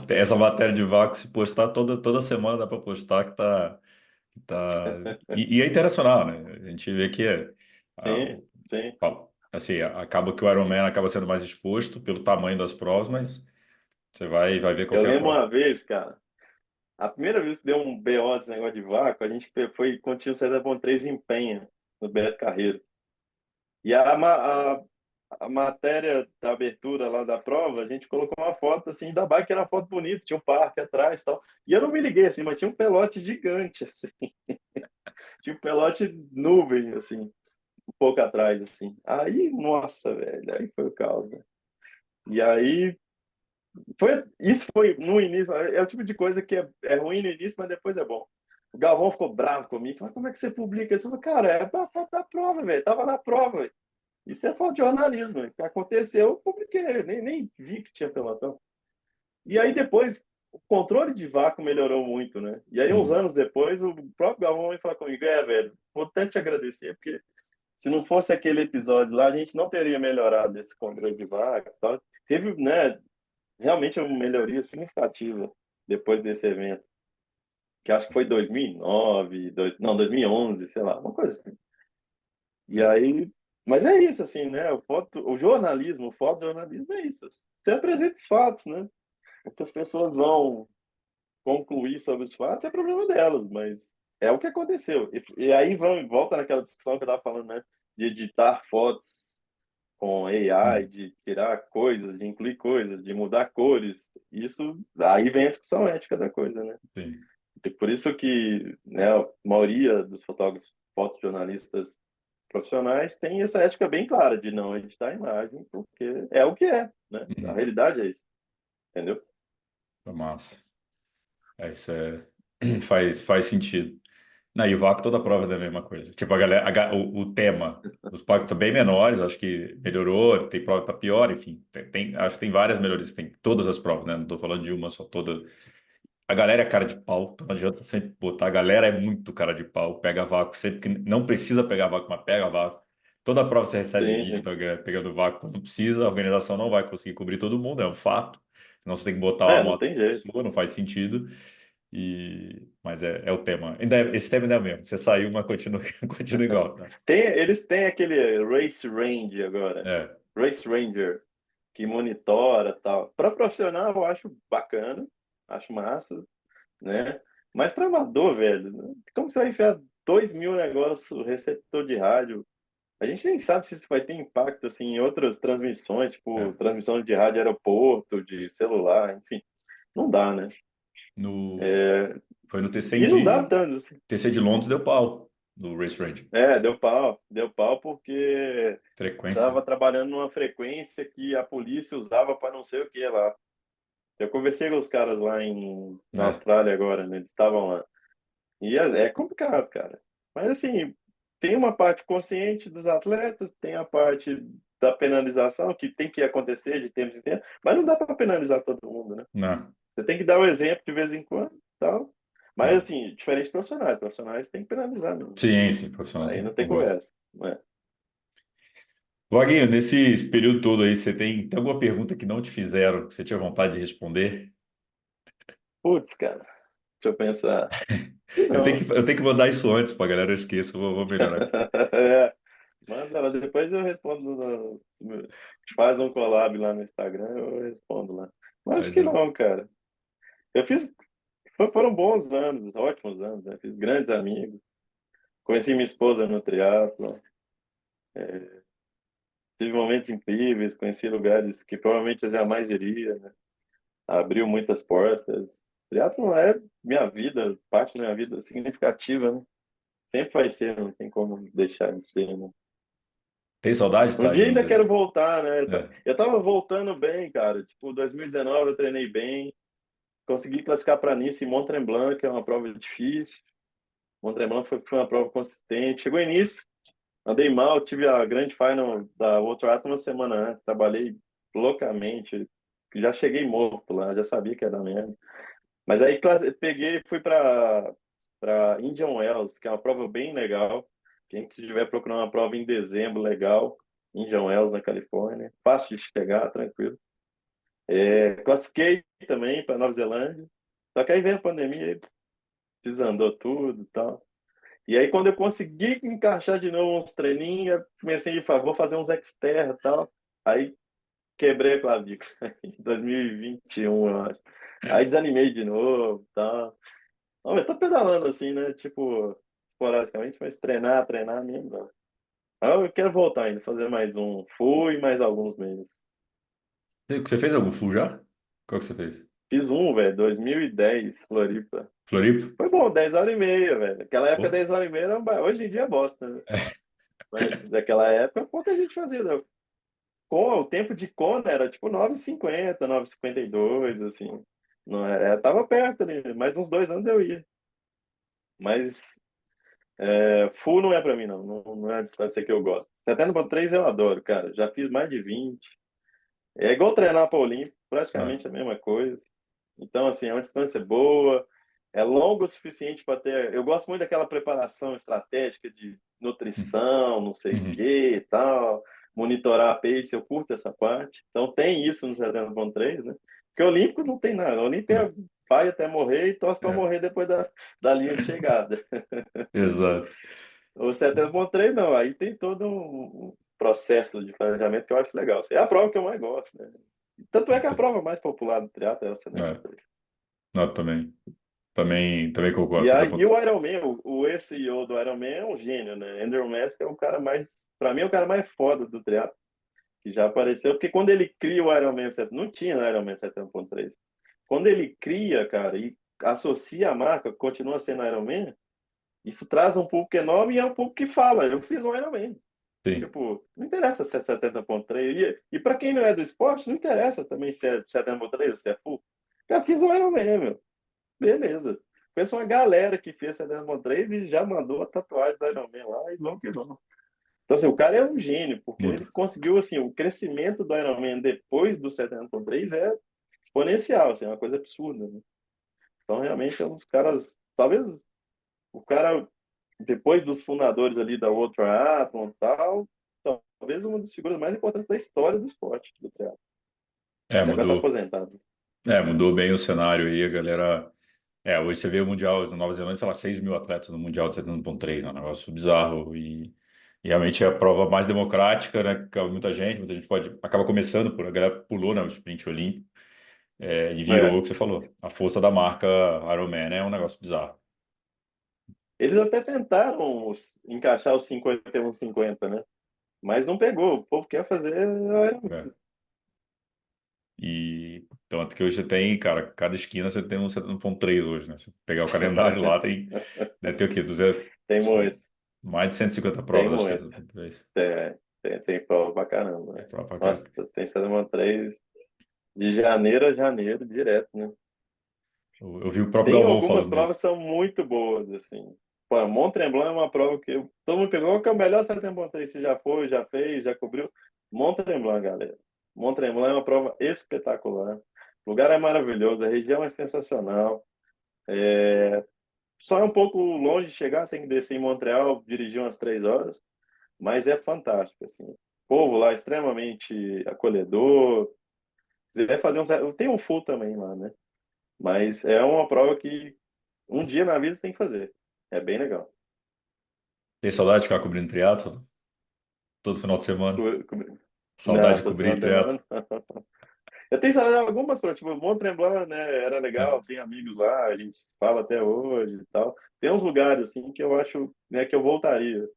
Speaker 1: essa matéria de vácuo, se postar toda semana, dá para postar tá... E é internacional, né? A gente vê que
Speaker 2: Sim, sim.
Speaker 1: assim, acaba que o Ironman acaba sendo mais exposto pelo tamanho das provas, mas você vai ver
Speaker 2: Eu
Speaker 1: qualquer
Speaker 2: lembro
Speaker 1: prova.
Speaker 2: uma vez, cara, a primeira vez que deu um BO desse negócio de vácuo, a gente foi quando tinha o César Pontrês em Penha, no Beto Carreiro. E a matéria da abertura lá da prova, a gente colocou uma foto assim da bike, que era uma foto bonita, tinha um parque atrás e tal. E eu não me liguei assim, mas tinha um pelote gigante, assim. Tinha um pelote nuvem, assim, um pouco atrás, assim. Aí, nossa, velho, aí foi o caos, né? E aí, isso foi no início, é o tipo de coisa que é ruim no início, mas depois é bom. O Galvão ficou bravo comigo, falou, como é que você publica isso? Eu falei, cara, é pra foto da prova, velho, tava na prova. Isso é falta de jornalismo. O que aconteceu, eu publiquei, eu nem vi que tinha pelotão. E aí depois, o controle de vácuo melhorou muito, né? E aí, uns
Speaker 1: Hum.
Speaker 2: anos depois, o próprio Galvão veio falar comigo, velho, vou até te agradecer, porque se não fosse aquele episódio lá, a gente não teria melhorado esse controle de vácuo e tal. Teve, né, realmente uma melhoria significativa depois desse evento, que acho que foi 2009, não, 2011, sei lá, uma coisa assim. E aí, mas é isso, assim, né? O jornalismo, o fotojornalismo é isso. Você apresenta os fatos, né? O que as pessoas vão concluir sobre os fatos é problema delas, mas é o que aconteceu. E aí volta naquela discussão que eu estava falando, né? De editar fotos com AI,
Speaker 1: Hum.
Speaker 2: de tirar coisas, de incluir coisas, de mudar cores. Isso, aí vem a discussão ética da coisa, né?
Speaker 1: Sim.
Speaker 2: E por isso que, né, a maioria dos fotógrafos, fotojornalistas profissionais tem essa ética bem clara de não editar a imagem, porque é o que é, né? A
Speaker 1: Uhum.
Speaker 2: realidade é isso, entendeu?
Speaker 1: Foi massa. Isso faz sentido. Na Ivaco toda a prova é da mesma coisa. Tipo, a galera, o tema, os parques estão bem menores, acho que melhorou, tem prova que tá pior, enfim. Acho que tem várias melhorias, tem todas as provas, né? Não tô falando de uma só, toda. A galera é cara de pau, então não adianta sempre botar. A galera é muito cara de pau, pega vácuo, sempre que não precisa pegar vácuo, mas pega vácuo. Toda prova você recebe
Speaker 2: Sim,
Speaker 1: vídeo
Speaker 2: sim.
Speaker 1: pegando vácuo, quando não precisa, a organização não vai conseguir cobrir todo mundo, é um fato. Senão você tem que botar uma
Speaker 2: Não
Speaker 1: moto
Speaker 2: tem jeito.
Speaker 1: sua, não faz sentido. Mas é o tema. Esse tema ainda é o mesmo. Você saiu, mas continua, continua igual, tá?
Speaker 2: Eles têm aquele Race Range agora,
Speaker 1: É.
Speaker 2: Race Ranger, que monitora tal. Para profissional eu acho bacana, acho massa, né? Mas para amador, velho, como você vai enfiar 2.000 negócios, receptor de rádio, A gente nem sabe se isso vai ter impacto assim, em outras transmissões, tipo
Speaker 1: É.
Speaker 2: transmissão de rádio aeroporto, de celular, enfim. Não dá, né?
Speaker 1: No,
Speaker 2: É,
Speaker 1: foi no
Speaker 2: e não dá tanto, assim.
Speaker 1: TC de Londres deu pau no Race Radio.
Speaker 2: Deu pau porque
Speaker 1: Frequência.
Speaker 2: estava trabalhando numa frequência que a polícia usava para não sei o que lá. Eu conversei com os caras lá na
Speaker 1: É.
Speaker 2: Austrália agora, né? Eles estavam lá. E é complicado, cara. Mas assim, tem uma parte consciente dos atletas, tem a parte da penalização que tem que acontecer de tempos em tempos, mas não dá para penalizar todo mundo, né?
Speaker 1: Não,
Speaker 2: Você tem que dar o exemplo de vez em quando, tal. Mas
Speaker 1: não.
Speaker 2: assim, diferente de profissionais, profissionais tem que penalizar mesmo.
Speaker 1: Sim, sim, profissional
Speaker 2: Aí
Speaker 1: tem,
Speaker 2: não tem
Speaker 1: concordo.
Speaker 2: conversa, né?
Speaker 1: Vaguinho, nesse período todo aí, você tem alguma pergunta que não te fizeram, que você tinha vontade de responder?
Speaker 2: Putz, cara, deixa eu pensar. Não.
Speaker 1: Eu tenho que mandar isso antes pra galera, eu esqueço, vou melhorar aqui.
Speaker 2: É, manda lá, depois eu respondo. Faz um collab lá no Instagram, eu respondo lá. Mas acho
Speaker 1: Mas,
Speaker 2: que não, cara. Eu fiz. Foram bons anos, ótimos anos, né? Fiz grandes amigos. Conheci minha esposa no triatlo. Tive momentos incríveis, conheci lugares que provavelmente eu jamais iria, né? Abriu muitas portas. Triatlo é minha vida, parte da minha vida significativa, né? Sempre vai ser, não tem como deixar de ser, né?
Speaker 1: tem saudade,
Speaker 2: Um
Speaker 1: tá?
Speaker 2: dia ainda
Speaker 1: De...
Speaker 2: quero voltar, né?
Speaker 1: É.
Speaker 2: Eu tava voltando bem, cara. Tipo, 2019 eu treinei bem, consegui classificar para Nice e Mont Tremblant, que é uma prova difícil. Mont Tremblant foi uma prova consistente. Chegou em Nice, andei mal, tive a grande final da World Triathlon uma semana antes, trabalhei loucamente, já cheguei morto lá, já sabia que ia dar merda. Mas aí peguei e fui para Indian Wells, que é uma prova bem legal. Quem estiver procurando uma prova em dezembro legal, Indian Wells na Califórnia, fácil de chegar, tranquilo. Classifiquei também para Nova Zelândia. Só que aí veio a pandemia, e desandou tudo e tal. E aí, quando eu consegui encaixar de novo uns treininhos, eu comecei a falar, vou fazer uns exterra e tal. Aí quebrei a clavícula em 2021, eu acho. Aí desanimei de novo e tal. Não, eu tô pedalando assim, né? Tipo, esporadicamente, mas treinar mesmo, não. Aí eu quero voltar ainda, fazer mais um. Fui mais alguns meses.
Speaker 1: Você fez algum full já? Qual que você fez?
Speaker 2: Fiz um, velho, 2010, Floripa.
Speaker 1: Floripa?
Speaker 2: Foi bom, 10 horas e meia, velho. Naquela época,
Speaker 1: Pô.
Speaker 2: 10 horas e meia era hoje em dia é bosta, né? Mas naquela época, pouca gente fazia, né? Com o tempo de Kona era tipo 9,50, 9,52, assim. Não tava perto ali, mais uns 2 anos eu ia. Mas full não é pra mim, não. Não é a distância que eu gosto. 70,3 eu adoro, cara. Já fiz mais de 20. É igual treinar para Olímpico,
Speaker 1: Ah.
Speaker 2: praticamente a mesma coisa. Então, assim, é uma distância boa, é longo o suficiente para ter. Eu gosto muito daquela preparação estratégica de nutrição, não sei o
Speaker 1: Uhum.
Speaker 2: que e tal, monitorar a pace, eu curto essa parte. Então, tem isso no 70,3, né? Porque o Olímpico não tem nada. O Olímpico
Speaker 1: Não.
Speaker 2: vai até morrer e torce para
Speaker 1: É,
Speaker 2: morrer depois da linha de chegada.
Speaker 1: exato.
Speaker 2: O 70,3 não, aí tem todo um processo de planejamento que eu acho legal. É a prova que eu mais gosto, né? Tanto é que a prova mais popular do triatlo é o
Speaker 1: É,
Speaker 2: 70,3.
Speaker 1: não, também concordo.
Speaker 2: E,
Speaker 1: Você tá
Speaker 2: e o Ironman, o ex-CEO do Ironman é um gênio, né? Andrew Mask é o cara mais, para mim, é o cara mais foda do triatlo que já apareceu, porque quando ele cria o Ironman 70, não tinha Ironman 70,3. Quando ele cria, cara, e associa a marca, continua sendo Ironman, isso traz um público enorme e é um público que fala, eu fiz um Ironman.
Speaker 1: sim,
Speaker 2: Tipo, não interessa se é 70,3. E para quem não é do esporte, não interessa também se é 70,3 ou se é full. Já fiz um Ironman, meu. Beleza. Pensa uma galera que fez 70,3 e já mandou a tatuagem do Ironman lá e vamos que vamos. Então, assim, o cara é um gênio, porque
Speaker 1: muda.
Speaker 2: ele conseguiu, assim, o crescimento do Ironman depois do 70,3 é exponencial, assim, é uma coisa absurda, né? Então, realmente, é um dos caras, talvez o cara, depois dos fundadores ali da World Triathlon e tal, talvez uma das figuras mais importantes da história do esporte, do triatlo.
Speaker 1: É,
Speaker 2: E agora tá
Speaker 1: mudou.
Speaker 2: aposentado.
Speaker 1: É, mudou bem o cenário aí, a galera. É, hoje você vê o Mundial na Nova Zelândia, sei lá, 6 mil atletas no Mundial de 70,3, é um negócio bizarro. E realmente é a prova mais democrática, né? Que cabe muita gente pode. Acaba começando por. A galera pulou, né? O sprint olímpico, e virou
Speaker 2: É.
Speaker 1: o que você falou. A força da marca Ironman é um negócio bizarro.
Speaker 2: Eles até tentaram encaixar os 51-50, né? Mas não pegou. O povo quer fazer Ironman.
Speaker 1: É. E tanto que hoje você tem, cara, cada esquina você tem um 70.3 hoje, né? Se pegar o calendário lá, tem, deve ter o quê? 200,
Speaker 2: Tem muito,
Speaker 1: mais de 150
Speaker 2: tem
Speaker 1: provas, acho que
Speaker 2: muito.
Speaker 1: 73.
Speaker 2: Tem prova pra caramba,
Speaker 1: É
Speaker 2: né?
Speaker 1: prova pra
Speaker 2: Nossa,
Speaker 1: caraca.
Speaker 2: tem Salomão 3 de janeiro a janeiro, direto, né?
Speaker 1: Eu vi o próprio
Speaker 2: Tem
Speaker 1: Galvão
Speaker 2: algumas
Speaker 1: falando
Speaker 2: provas
Speaker 1: disso.
Speaker 2: que são muito boas, assim. Pô, Mont Tremblant é uma prova que todo mundo pegou, que é o melhor Salomão 3. Você já foi, já fez, já cobriu. Mont Tremblant, galera. Mont Tremblant é uma prova espetacular. O lugar é maravilhoso, a região é sensacional. Só é um pouco longe de chegar, tem que descer em Montreal, dirigir umas 3 horas, mas é fantástico, assim. O povo lá é extremamente acolhedor. Se quiser fazer tem um full também lá, né? Mas é uma prova que um dia na vida você tem que fazer. É bem legal.
Speaker 1: Tem saudade de ficar cobrindo triatlo todo final de semana?
Speaker 2: Co- co-
Speaker 1: Saudade
Speaker 2: Não,
Speaker 1: de
Speaker 2: todo
Speaker 1: cobrir
Speaker 2: final de
Speaker 1: triatlo?
Speaker 2: semana. Eu tenho saudade de algumas provas, tipo, Mont Tremblant, né? Era
Speaker 1: É.
Speaker 2: legal, tem amigos lá, a gente se fala até hoje e tal. Tem uns lugares, assim, que eu acho, né, que eu voltaria.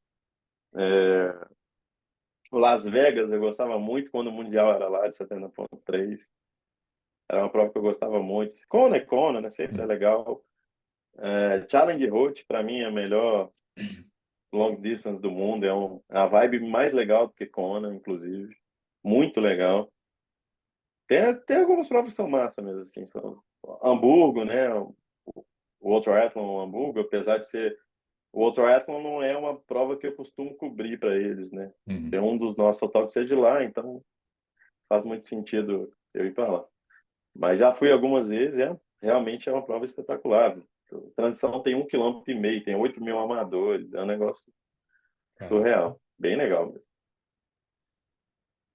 Speaker 2: Las Vegas, eu gostava muito quando o Mundial era lá, de 70.3. Era uma prova que eu gostava muito. Kona é Kona, né? Sempre é
Speaker 1: Hum.
Speaker 2: legal. Challenge Road, para mim, é a melhor long distance do mundo. É a vibe mais legal do que Kona, inclusive. Muito legal. Tem algumas provas que são massa mesmo, assim. Hamburgo, né? O World Triathlon Hamburgo, apesar de ser... O World Triathlon não é uma prova que eu costumo cobrir para eles, né? Tem
Speaker 1: Uhum.
Speaker 2: um dos nossos fotógrafos ser de lá, então faz muito sentido eu ir para lá. Mas já fui algumas vezes, realmente é uma prova espetacular. Transição tem 1,5 km, tem 8 mil amadores, é um negócio
Speaker 1: Cara.
Speaker 2: surreal, bem legal mesmo.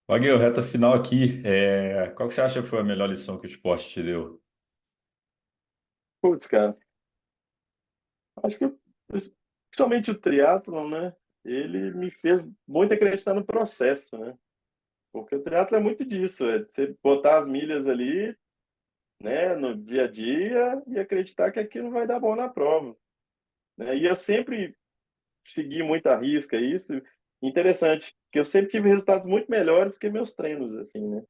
Speaker 1: Wagner, reta final aqui. Qual que você acha que foi a melhor lição que o esporte te deu?
Speaker 2: Putz, cara, acho que principalmente o triatlon, né? Ele me fez muito acreditar no processo, né? Porque o triatlo é muito disso, é de você botar as milhas ali, né, no dia a dia e acreditar que aquilo vai dar bom na prova, né? E eu sempre segui muito à risca isso. Interessante, que eu sempre tive resultados muito melhores que meus treinos, assim, né?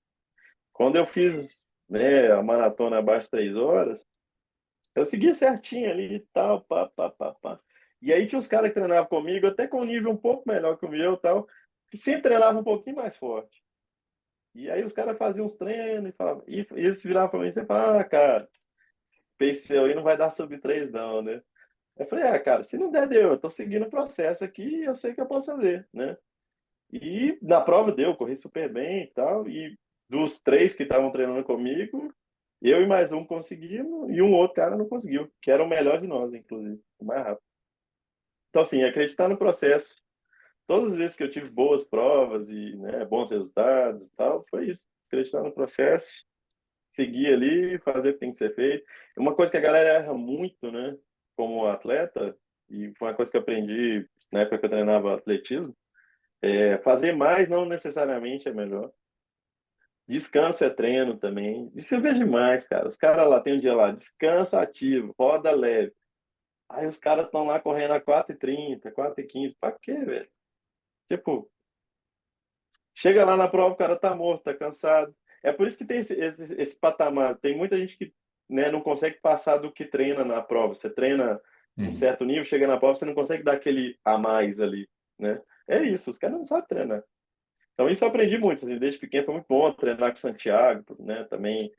Speaker 2: Quando eu fiz, né, a maratona abaixo de 3 horas, eu seguia certinho ali e tal, pá, pá, pá, pá. E aí tinha uns caras que treinavam comigo, até com um nível um pouco melhor que o meu e tal, que sempre treinavam um pouquinho mais forte. E aí os caras faziam uns treinos e falavam, e eles viravam pra mim e falavam, cara, pace seu aí não vai dar sub 3 não, né? Eu falei, cara, se não der, deu. Eu tô seguindo o processo aqui e eu sei que eu posso fazer, né? E na prova deu, corri super bem e tal. E dos três que estavam treinando comigo, eu e mais um conseguimos e um outro cara não conseguiu, que era o melhor de nós, inclusive, o mais rápido. Então, assim, acreditar no processo. Todas as vezes que eu tive boas provas e, né, bons resultados e tal, foi isso. Acreditar no processo, seguir ali, fazer o que tem que ser feito. Uma coisa que a galera erra muito, né, como atleta, e foi uma coisa que eu aprendi na época que eu treinava atletismo, fazer mais não necessariamente é melhor. Descanso é treino também. Isso eu vejo demais, cara. Os caras lá, tem um dia lá, descanso ativo, roda leve. Aí os caras estão lá correndo a 4h30, 4h15. Pra quê, velho? Tipo, chega lá na prova, o cara tá morto, tá cansado. É por isso que tem esse patamar. Tem muita gente que, né, não consegue passar do que treina na prova. Você treina um
Speaker 1: Uhum.
Speaker 2: certo nível, chega na prova, você não consegue dar aquele a mais ali, né? É isso, os caras não sabem treinar. Então isso eu aprendi muito, assim, desde pequeno foi muito bom treinar com o Santiago, né? Também,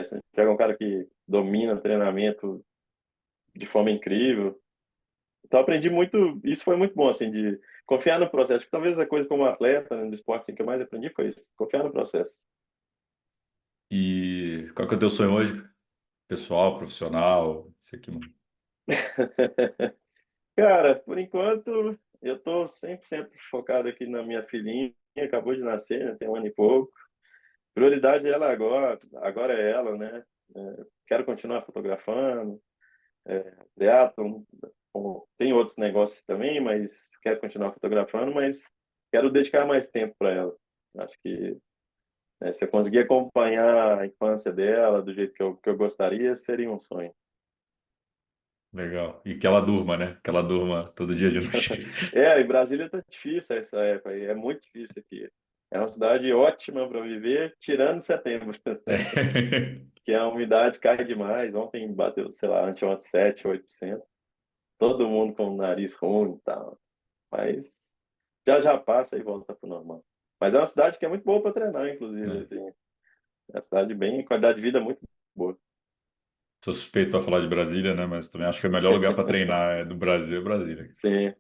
Speaker 2: Santiago é um cara que domina treinamento de forma incrível. Então aprendi muito, isso foi muito bom, assim, de confiar no processo. Porque talvez a coisa como atleta, né, do esporte, assim, que eu mais aprendi foi isso, confiar no processo.
Speaker 1: E qual que é o teu sonho hoje? Pessoal, profissional? Isso aqui, mano.
Speaker 2: Cara, por enquanto, eu tô 100% focado aqui na minha filhinha, acabou de nascer, né? Tem um ano e pouco. Prioridade é ela agora é ela, né? Quero continuar fotografando, teatro, tem outros negócios também, mas quero continuar fotografando, mas quero dedicar mais tempo para ela. Acho que se eu conseguir acompanhar a infância dela do jeito que eu gostaria, seria um sonho.
Speaker 1: Legal. E que ela durma, né? Que ela durma todo dia de noite.
Speaker 2: É, e Brasília tá difícil essa época aí, é muito difícil aqui. É uma cidade ótima para viver, tirando setembro,
Speaker 1: É.
Speaker 2: que a umidade cai demais. Ontem bateu, sei lá, anteontem 7, 8%. Todo mundo com o nariz ruim e tal. Mas já já passa e volta pro normal. Mas é uma cidade que é muito boa para treinar, inclusive,
Speaker 1: É.
Speaker 2: assim. É uma cidade bem, qualidade de vida muito boa.
Speaker 1: Sou suspeito para falar de Brasília, né? Mas também acho que o melhor lugar para treinar do Brasil é Brasília.
Speaker 2: Sim,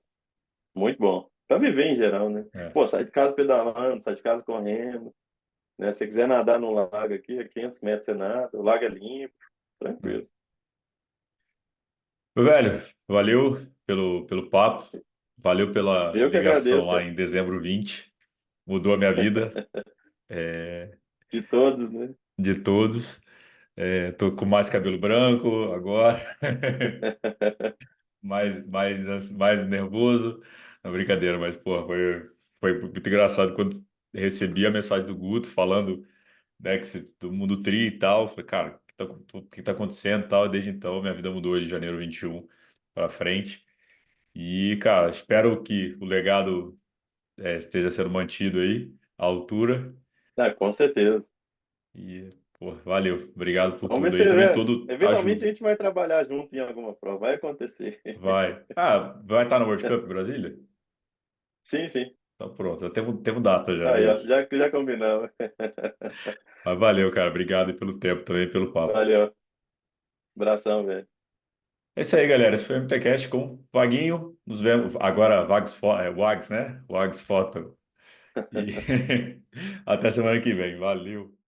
Speaker 2: muito bom. Para viver em geral, né?
Speaker 1: É.
Speaker 2: Pô, sai de casa pedalando, sai de casa correndo, né? Se você quiser nadar no lago aqui, a 500 metros você nada, o lago é limpo,
Speaker 1: É.
Speaker 2: tranquilo.
Speaker 1: Meu velho, valeu pelo papo, valeu pela
Speaker 2: Eu que
Speaker 1: ligação
Speaker 2: agradeço,
Speaker 1: lá
Speaker 2: cara.
Speaker 1: em dezembro 20. Mudou a minha vida, é,
Speaker 2: De todos, né?
Speaker 1: de todos. Tô com mais cabelo branco agora, mais nervoso. Não, brincadeira, mas pô, foi muito engraçado quando recebi a mensagem do Guto falando, né, do mundo tri e tal. Falei, cara, o que tá acontecendo e tal? Desde então, minha vida mudou de janeiro 21 para frente. E, cara, espero que o legado esteja sendo mantido aí, à altura.
Speaker 2: Ah, com certeza.
Speaker 1: E, pô, valeu. Obrigado por
Speaker 2: Vamos ver
Speaker 1: tudo aí.
Speaker 2: se,
Speaker 1: Também
Speaker 2: né?
Speaker 1: todo
Speaker 2: Eventualmente
Speaker 1: ajuda.
Speaker 2: a gente vai trabalhar junto em alguma prova, vai acontecer.
Speaker 1: Vai. Ah, vai estar no World Cup em Brasília?
Speaker 2: Sim, sim.
Speaker 1: Então pronto, já temos data já, é
Speaker 2: Aí, ó,
Speaker 1: isso.
Speaker 2: já combinamos.
Speaker 1: Mas valeu, cara. Obrigado aí pelo tempo também, pelo papo.
Speaker 2: Valeu. Abração, velho.
Speaker 1: É isso aí, galera. Esse foi o MTCast com Vaguinho. Nos vemos agora, Wags, né? Wags Foto. E até semana que vem. Valeu.